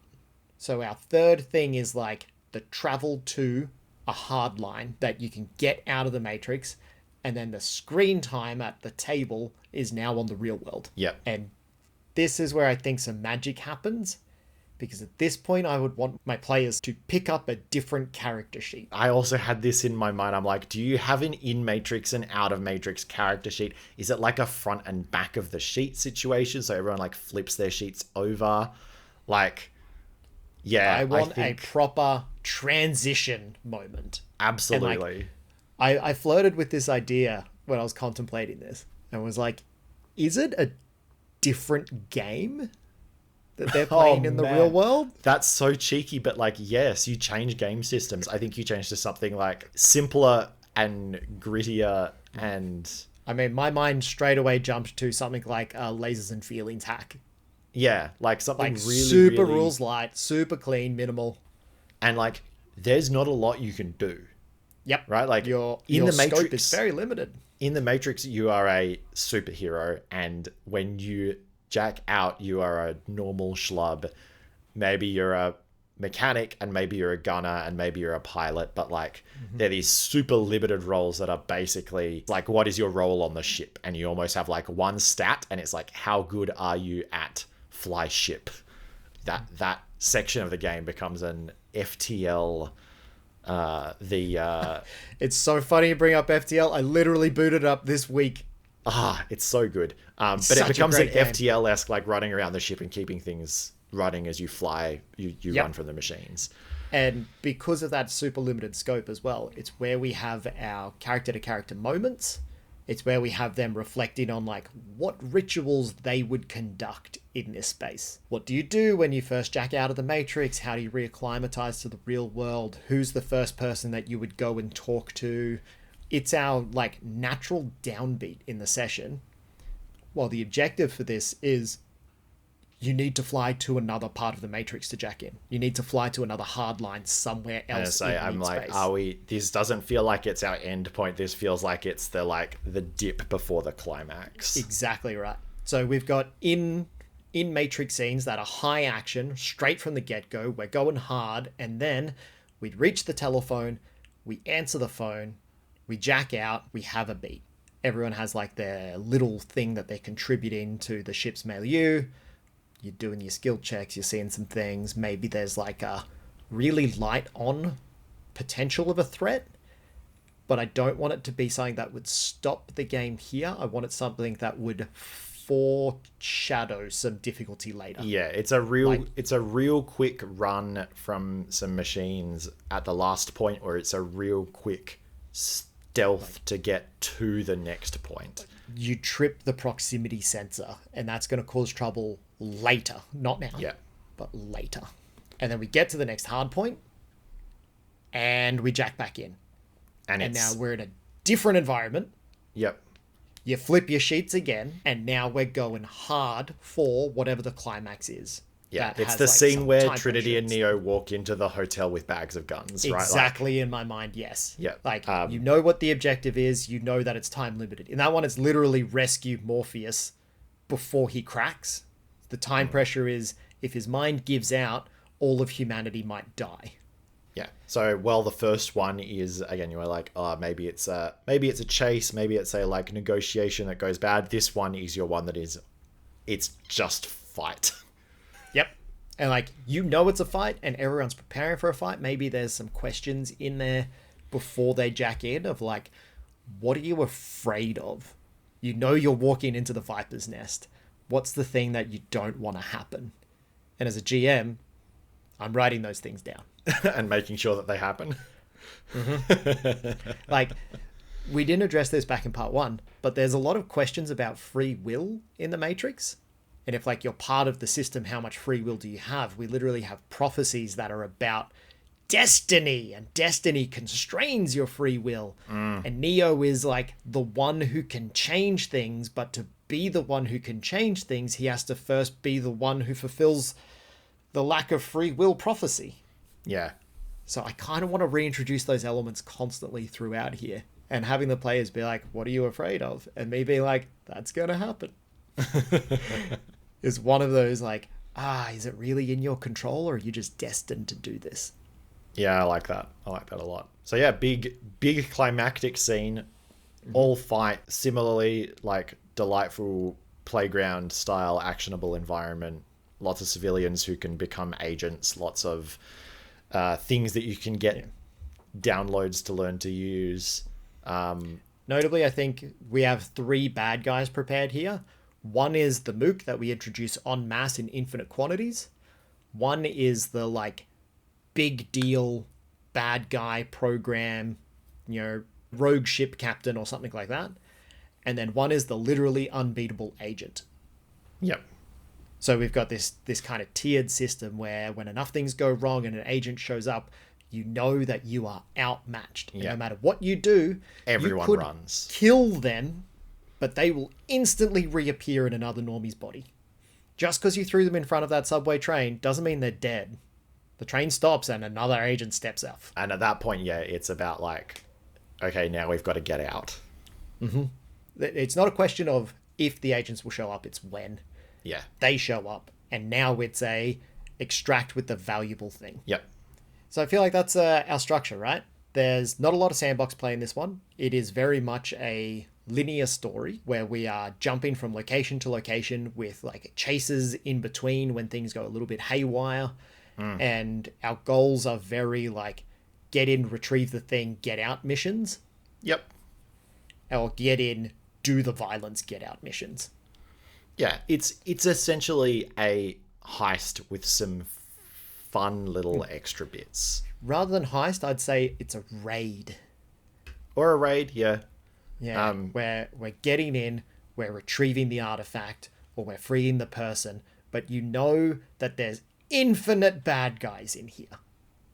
So our third thing is like the travel to a hard line that you can get out of the Matrix. And then the screen time at the table is now on the real world.
Yep.
And this is where I think some magic happens. Because at this point, I would want my players to pick up a different character sheet.
I also had this in my mind. I'm like, do you have an in-Matrix and out-of-Matrix character sheet? Is it like a front and back of the sheet situation? So everyone like flips their sheets over? Like, yeah.
I want a proper transition moment.
Absolutely.
And like, I flirted with this idea when I was contemplating this. And was like, is it a different game that they're playing in the real world?
That's so cheeky, but like, yes, you change game systems. I think you change to something like simpler and grittier, and
I mean, my mind straight away jumped to something like a Lasers and Feelings hack.
Yeah, like something like really
super rules light, super clean, minimal,
and like there's not a lot you can do.
Yep.
Right? Like
your scope is very limited.
In the Matrix, you are a superhero, and when you jack out, you are a normal schlub. Maybe you're a mechanic, and maybe you're a gunner, and maybe you're a pilot, but like they're these super limited roles that are basically like, what is your role on the ship? And you almost have like one stat, and it's like, how good are you at fly ship? That section of the game becomes an FTL.
It's so funny you bring up FTL. I literally booted it up this week.
It's so good. But it becomes an FTL-esque, like running around the ship and keeping things running as you fly. You run from the machines.
And because of that super limited scope as well, it's where we have our character-to-character moments. It's where we have them reflecting on like what rituals they would conduct in this space. What do you do when you first jack out of the Matrix? How do you reacclimatize to the real world? Who's the first person that you would go and talk to? It's our like natural downbeat in the session. Well, the objective for this is you need to fly to another part of the Matrix to jack in. You need to fly to another hard line somewhere else.
I'm like, space. This doesn't feel like it's our end point. This feels like it's the dip before the climax.
Exactly right. So we've got in Matrix scenes that are high action, straight from the get-go. We're going hard, and then we reach the telephone, we answer the phone, we jack out, we have a beat. Everyone has like their little thing that they're contributing to the ship's milieu. You're doing your skill checks, you're seeing some things. Maybe there's like a really light on potential of a threat, but I don't want it to be something that would stop the game here. I want it something that would foreshadow some difficulty later.
Yeah, it's a real quick run from some machines at the last point, or it's a real quick stealth to get to the next point.
You trip the proximity sensor, and that's going to cause trouble later. Not now, but later. And then we get to the next hard point, and we jack back in. And now we're in a different environment.
Yep.
You flip your sheets again, and now we're going hard for whatever the climax is.
Yeah, it's the scene where Trinity and Neo walk into the hotel with bags of guns, right?
Exactly, in my mind, yes.
Yeah.
Like, you know what the objective is, you know that it's time limited. In that one, it's literally rescue Morpheus before he cracks. The time pressure is if his mind gives out, all of humanity might die.
Yeah. So, well, the first one is, again, you were like, oh, maybe it's a chase, maybe it's a like negotiation that goes bad. This one is your one that is, it's just fight.
Yep. And like, you know it's a fight and everyone's preparing for a fight. Maybe there's some questions in there before they jack in of like, what are you afraid of? You know you're walking into the Viper's Nest. What's the thing that you don't want to happen? And as a GM, I'm writing those things down.
And making sure that they happen.
Like, we didn't address this back in part 1, but there's a lot of questions about free will in the Matrix. And if like you're part of the system, how much free will do you have? We literally have prophecies that are about destiny, and destiny constrains your free will. And Neo is like the one who can change things, but to be the one who can change things, he has to first be the one who fulfills the lack of free will prophecy.
Yeah.
So I kind of want to reintroduce those elements constantly throughout here, and having the players be like, what are you afraid of? And me being like, that's going to happen. Is one of those like, is it really in your control, or are you just destined to do this?
Yeah, I like that. I like that a lot. So yeah, big climactic scene, all fight, similarly like delightful playground style actionable environment, lots of civilians who can become agents, lots of things that you can get downloads to learn to use.
Notably, I think we have 3 bad guys prepared here. One is the Mook that we introduce en masse in infinite quantities. One is the like big deal bad guy program, rogue ship captain or something like that. And then one is the literally unbeatable agent.
Yep.
So we've got this kind of tiered system where when enough things go wrong and an agent shows up, you know that you are outmatched. And no matter what you do,
everyone
you could
runs.
Kill them, but they will instantly reappear in another normie's body. Just because you threw them in front of that subway train doesn't mean they're dead. The train stops and another agent steps off.
And at that point, it's about like, okay, now we've got to get out.
Mm-hmm. It's not a question of if the agents will show up, it's when.
Yeah.
They show up, and now it's a extract with the valuable thing.
Yep.
So I feel like that's our structure, right? There's not a lot of sandbox play in this one. It is very much a linear story where we are jumping from location to location with like chases in between when things go a little bit haywire. And our goals are very like get in, retrieve the thing, get out missions.
Yep.
Or get in, do the violence, get out missions.
Yeah, it's essentially a heist with some fun little extra bits.
Rather than heist, I'd say it's a raid.
Or a raid, yeah.
Yeah, where we're getting in, we're retrieving the artifact, or we're freeing the person, but you know that there's infinite bad guys in here.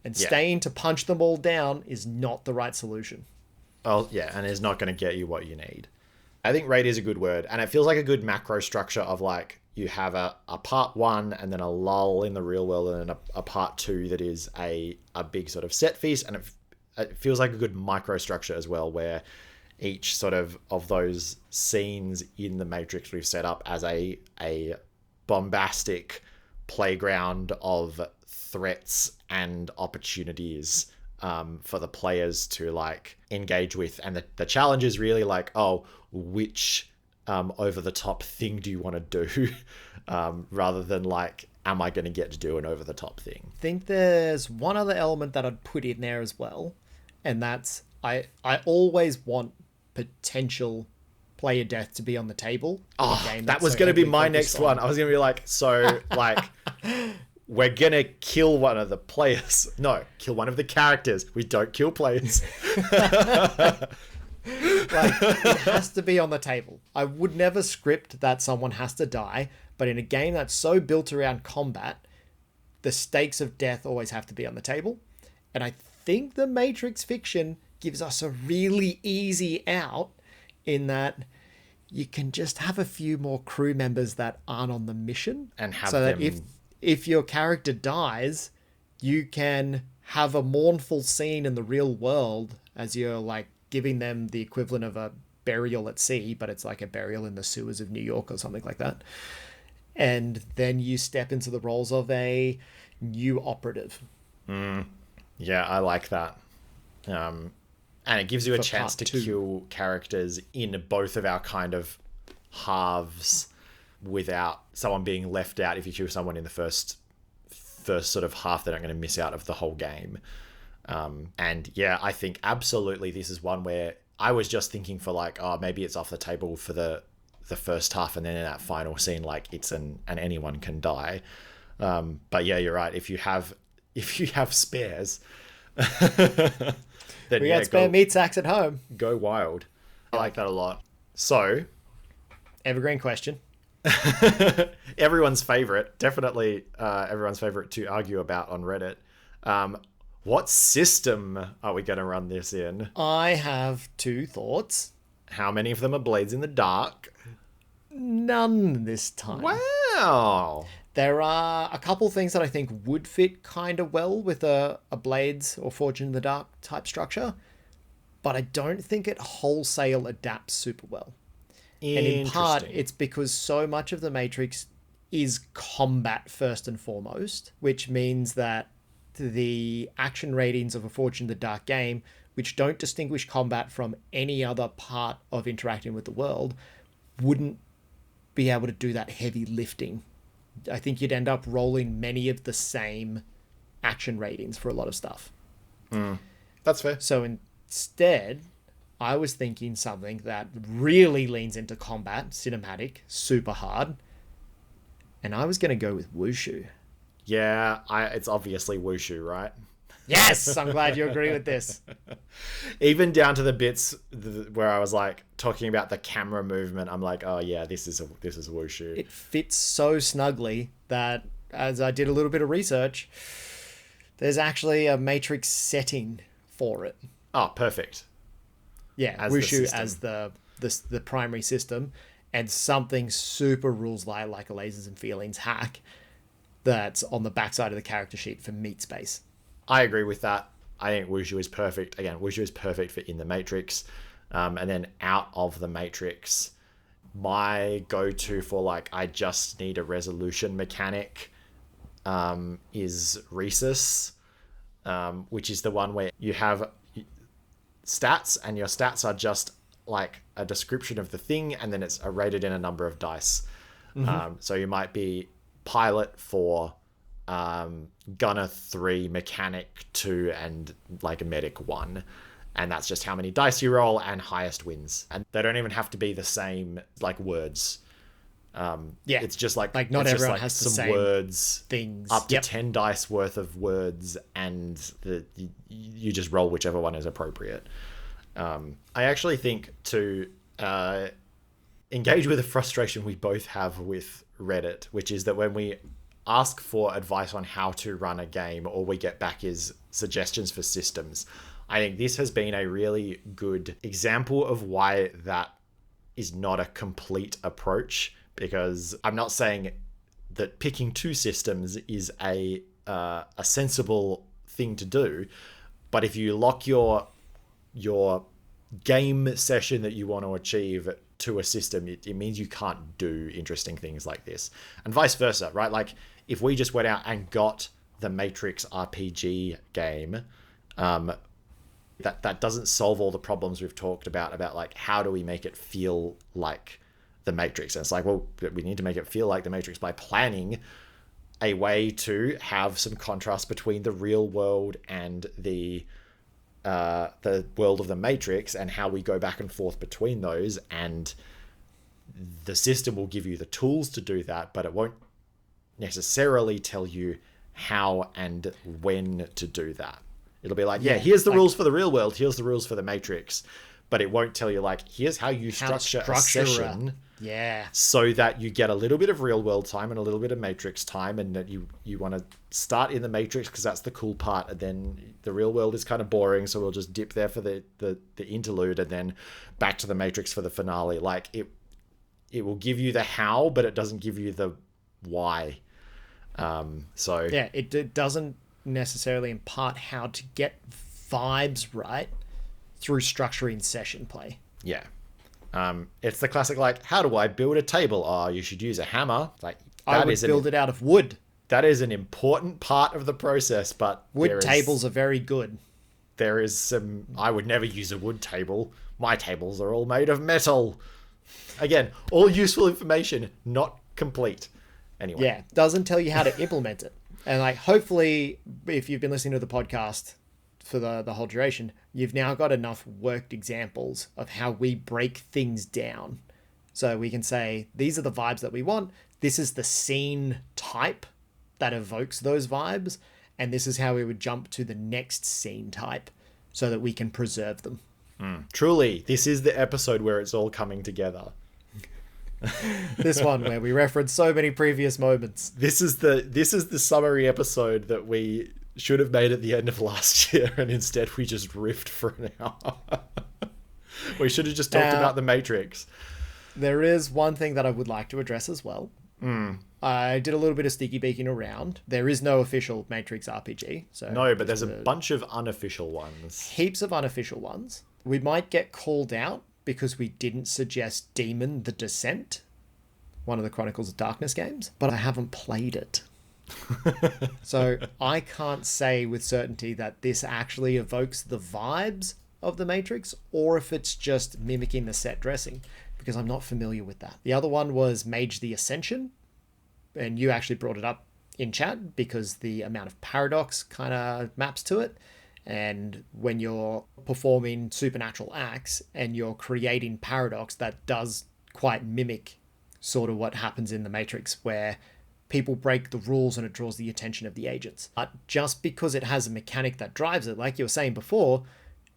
And staying to punch them all down is not the right solution.
Oh, yeah, and it's not going to get you what you need. I think raid is a good word, and it feels like a good macro structure of like, you have a part 1 and then a lull in the real world, and then a part 2 that is a big sort of set piece, and it feels like a good micro structure as well, where each sort of those scenes in the Matrix we've set up as a bombastic playground of threats and opportunities for the players to like engage with. And the challenge is really like, which over the top thing do you want to do rather than like, am I going to get to do an over the top thing?
I think there's one other element that I'd put in there as well, and that's I always want potential player death to be on the table.
That was going to be my next one. I was going to be like, we're going to kill one of the players. No, kill one of the characters. We don't kill players.
It has to be on the table. I would never script that someone has to die, but in a game that's so built around combat, the stakes of death always have to be on the table. And I think the Matrix fiction gives us a really easy out in that you can just have a few more crew members that aren't on the mission,
and have
so
them...
that if your character dies, you can have a mournful scene in the real world as you're like giving them the equivalent of a burial at sea, but it's like a burial in the sewers of New York or something like that. and then you step into the roles of a new operative.
Yeah, I like that. And it gives you a
For
chance
part
to
2.
kill characters in both of our kind of halves without someone being left out. If you kill someone in the first sort of half, they're not going to miss out of the whole game. And yeah, I think absolutely this is one where I was just thinking for like, oh, maybe it's off the table for the first half, and then in that final scene, like it's and anyone can die. But yeah, you're right. If you have spares, then
We
yeah,
got spare meat sacks at home.
go wild. I like that a lot. So
Evergreen question.
everyone's favorite, definitely everyone's favorite to argue about on Reddit. What system are we going to run this in?
I have 2 thoughts.
How many of them are Blades in the Dark?
None this time.
Wow.
There are a couple things that I think would fit kind of well with a Blades or Forged in the Dark type structure, but I don't think it wholesale adapts super well. And in part, it's because so much of the Matrix is combat first and foremost, which means that the action ratings of a Forged in the Dark game, which don't distinguish combat from any other part of interacting with the world, wouldn't be able to do that heavy lifting. I think you'd end up rolling many of the same action ratings for a lot of stuff.
That's fair.
So instead, I was thinking something that really leans into combat, cinematic, super hard. And I was going to go with Wushu.
Yeah, it's obviously Wushu, right?
Yes, I'm glad you agree with this.
Even down to the bits where I was like talking about the camera movement, I'm like, oh yeah, this is Wushu.
It fits so snugly that as I did a little bit of research, there's actually a Matrix setting for it.
Oh, perfect.
Yeah,
As
Wushu as the primary system, and something super rules like a Lasers and Feelings hack that's on the backside of the character sheet for meat space.
I agree with that. I think Wushu is perfect. Again, Wushu is perfect for in the Matrix. And then out of the Matrix, my go-to for like, I just need a resolution mechanic is Rhesus, which is the one where you have stats, and your stats are just like a description of the thing, and then it's rated in a number of dice. So you might be pilot for gunner 3, mechanic 2, and like a medic 1, and that's just how many dice you roll, and highest wins. And they don't even have to be the same like words. It's just like
not
it's
everyone
just,
has
some
the same
words,
things.
up to 10 dice worth of words, and you just roll whichever one is appropriate. I actually think to engage with the frustration we both have with Reddit, which is that when we ask for advice on how to run a game, all we get back is suggestions for systems. I think this has been a really good example of why that is not a complete approach, because I'm not saying that picking 2 systems is a sensible thing to do, but if you lock your game session that you want to achieve to a system, it means you can't do interesting things like this, and vice versa, right? Like if we just went out and got the Matrix RPG game, that doesn't solve all the problems we've talked about like how do we make it feel like the Matrix. And it's like, well, we need to make it feel like the Matrix by planning a way to have some contrast between the real world and the world of the Matrix, and how we go back and forth between those. And the system will give you the tools to do that, but it won't necessarily tell you how and when to do that. It'll be like, here's the rules for the real world, here's the rules for the Matrix, but it won't tell you like, here's how you structure a session so that you get a little bit of real world time and a little bit of Matrix time, and that you want to start in the Matrix because that's the cool part, and then the real world is kind of boring, so we'll just dip there for the interlude, and then back to the Matrix for the finale. Like it will give you the how, but it doesn't give you the why.
It doesn't necessarily impart how to get vibes right through structuring session play.
It's the classic like, how do I build a table? Oh, you should use a hammer. It's like,
I would build it out of wood.
That is an important part of the process, but
wood tables are very good.
There is some... I would never use a wood table. My tables are all made of metal. Again, all useful information, not complete. Anyway.
Yeah, doesn't tell you how to implement it. And like, hopefully, if you've been listening to the podcast for the whole duration, you've now got enough worked examples of how we break things down. So we can say, these are the vibes that we want. This is the scene type that evokes those vibes. And this is how we would jump to the next scene type so that we can preserve them.
Truly, this is the episode where it's all coming together.
This one where we reference so many previous moments.
This is the summary episode that we should have made at the end of last year, and instead we just riffed for an hour. We should have just talked about the Matrix.
There is one thing that I would like to address as well. I did a little bit of sticky beaking around. There is no official Matrix RPG. So
no, but there's a bunch of unofficial ones.
Heaps of unofficial ones. We might get called out because we didn't suggest Demon the Descent, one of the Chronicles of Darkness games, but I haven't played it. So I can't say with certainty that this actually evokes the vibes of the Matrix or if it's just mimicking the set dressing, because I'm not familiar with that. The other one was Mage the Ascension, and you actually brought it up in chat because the amount of paradox kind of maps to it. And when you're performing supernatural acts and you're creating paradox, that does quite mimic sort of what happens in the Matrix, where people break the rules and it draws the attention of the agents. But just because it has a mechanic that drives it, like you were saying before,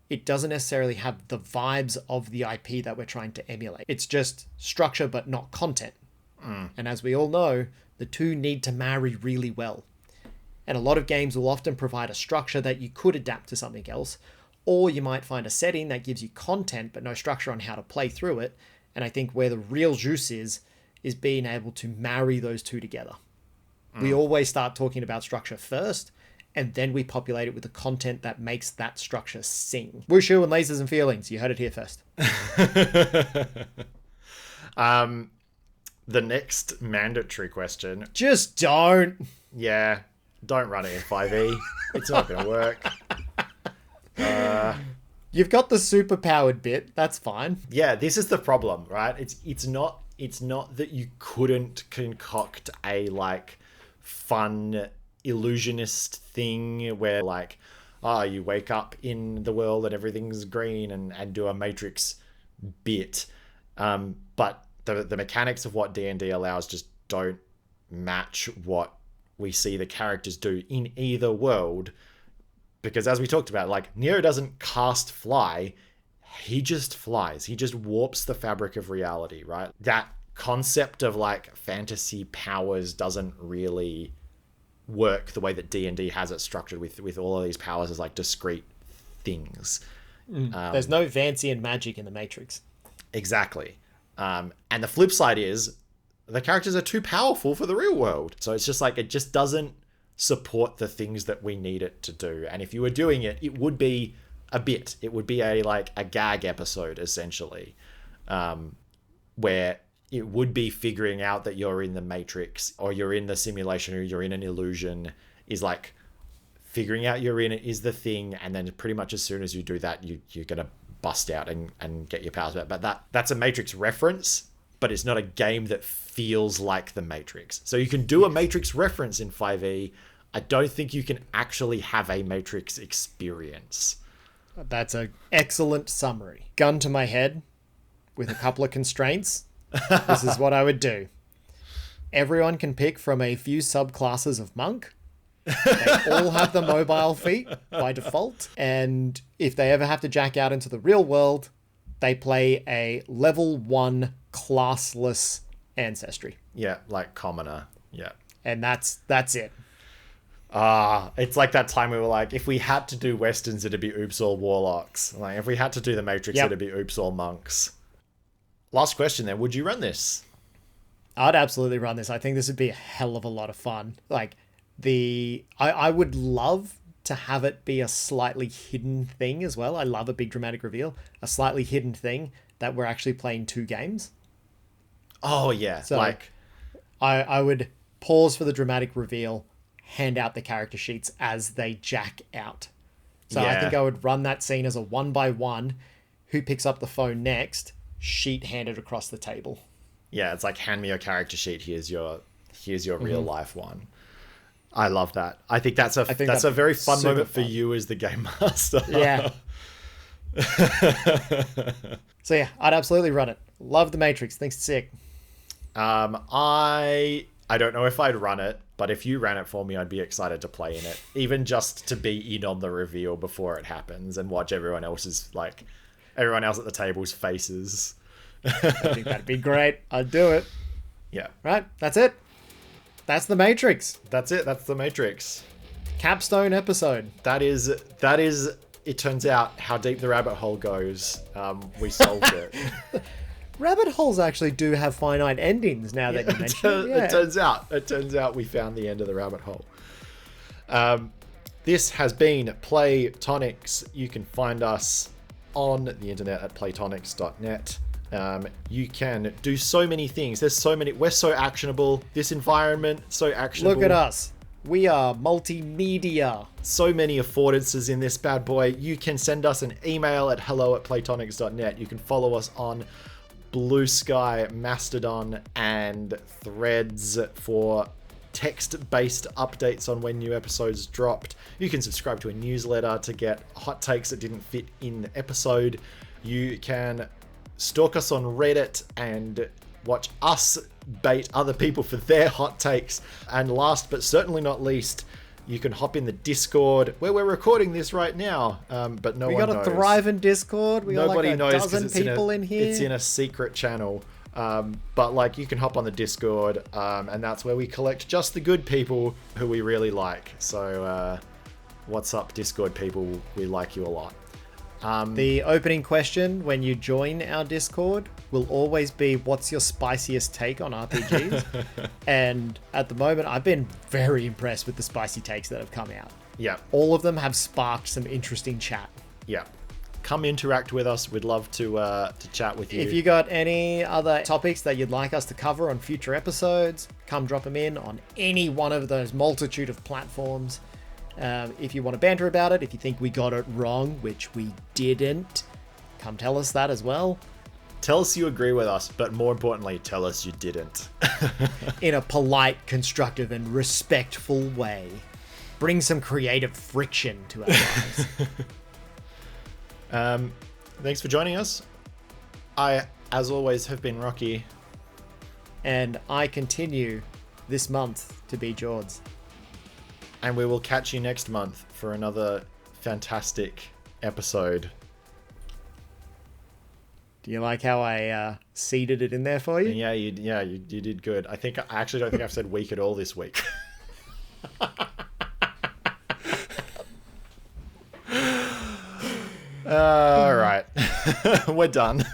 it doesn't necessarily have the vibes of the IP that we're trying to emulate. It's just structure but not content. And as we all know, the two need to marry really well. And a lot of games will often provide a structure that you could adapt to something else, or you might find a setting that gives you content but no structure on how to play through it. And I think where the real juice is being able to marry those two together. We always start talking about structure first, and then we populate it with the content that makes that structure sing. Wushu and lasers and feelings. You heard it here first.
The next mandatory question.
Just don't.
Yeah, don't run it in 5e. It's not going to work.
You've got the super powered bit. That's fine.
Yeah, this is the problem, right? It's not that you couldn't concoct a like fun illusionist thing where like, you wake up in the world and everything's green and do a Matrix bit. But the mechanics of what D&D allows just don't match what we see the characters do in either world. Because as we talked about, like, Neo doesn't cast fly, he just flies. He just warps the fabric of reality, right? That concept of like fantasy powers doesn't really work the way that D&D has it structured with all of these powers as like discrete things.
There's no Vancian magic in the Matrix.
Exactly. And the flip side is the characters are too powerful for the real world. So it's just like, it just doesn't support the things that we need it to do. And if you were doing it, it would be a bit. It would be a gag episode, essentially, where it would be figuring out that you're in the Matrix or you're in the simulation or you're in an illusion is like figuring out you're in it is the thing. And then pretty much as soon as you do that, you're going to bust out and get your powers back. But that's a Matrix reference, but it's not a game that feels like the Matrix. So you can do a Matrix reference in 5e. I don't think you can actually have a Matrix experience.
That's an excellent summary. Gun to my head with a couple of constraints. This is what I would do. Everyone can pick from a few subclasses of monk. They all have the mobile feat by default. And if they ever have to jack out into the real world, they play a level 1 classless ancestry.
Yeah, like commoner. Yeah.
And that's it.
It's like that time we were like, if we had to do Westerns, it'd be oops all warlocks. Like, if we had to do the Matrix, it'd be oops all monks. Last question then, would you run this?
I'd absolutely run this. I think this would be a hell of a lot of fun. Like, I would love to have it be a slightly hidden thing as well. I love a big dramatic reveal. A slightly hidden thing that we're actually playing 2 games.
Oh, yeah.
So I would pause for the dramatic reveal, hand out the character sheets as they jack out. So I think I would run that scene as a 1x1. Who picks up the phone next? Sheet handed across the table.
Yeah, it's like, hand me your character sheet. Here's your real life one. I love that. I think that's a very fun moment for you as the game master.
Yeah. So yeah, I'd absolutely run it. Love the Matrix. Thinks it's sick.
I don't know if I'd run it, but if you ran it for me, I'd be excited to play in it, even just to be in on the reveal before it happens and watch everyone else at the table's faces.
I think that'd be great. I'd do it.
Yeah.
Right. That's it. That's the Matrix.
That's it. That's the Matrix.
Capstone episode.
That is. It turns out how deep the rabbit hole goes. We solved it.
Rabbit holes actually do have finite endings now that you mention it.
It turns out we found the end of the rabbit hole. This has been Playtonics. You can find us on the internet at playtonics.net. You can do so many things. We're so actionable. This environment, so actionable.
Look at us. We are multimedia.
So many affordances in this bad boy. You can send us an email at hello@playtonics.net. You can follow us on Blue Sky, Mastodon, and Threads for text-based updates on when new episodes dropped. You can subscribe to a newsletter to get hot takes that didn't fit in the episode. You can stalk us on Reddit and watch us bait other people for their hot takes. And last but certainly not least, you can hop in the Discord where we're recording this right now, but no one knows.
We got a thriving Discord. We
Nobody
got like
knows
a dozen people in here.
It's in a secret channel. But like, you can hop on the Discord, and that's where we collect just the good people who we really like. So what's up, Discord people? We like you a lot.
The opening question when you join our Discord will always be, what's your spiciest take on RPGs? And at the moment, I've been very impressed with the spicy takes that have come out.
Yeah.
All of them have sparked some interesting chat.
Yeah. Come interact with us. We'd love to chat with you.
If you got any other topics that you'd like us to cover on future episodes, come drop them in on any one of those multitude of platforms. If you want to banter about it, if you think we got it wrong, which we didn't, come tell us that as well.
Tell us you agree with us, but more importantly, tell us you didn't.
In a polite, constructive, and respectful way. Bring some creative friction to our lives.
Thanks for joining us. I, as always, have been Rocky.
And I continue this month to be Jords.
And we will catch you next month for another fantastic episode.
Do you like how I seeded it in there for you?
Yeah, you did good. I actually don't think I've said week at all this week. All right. We're done.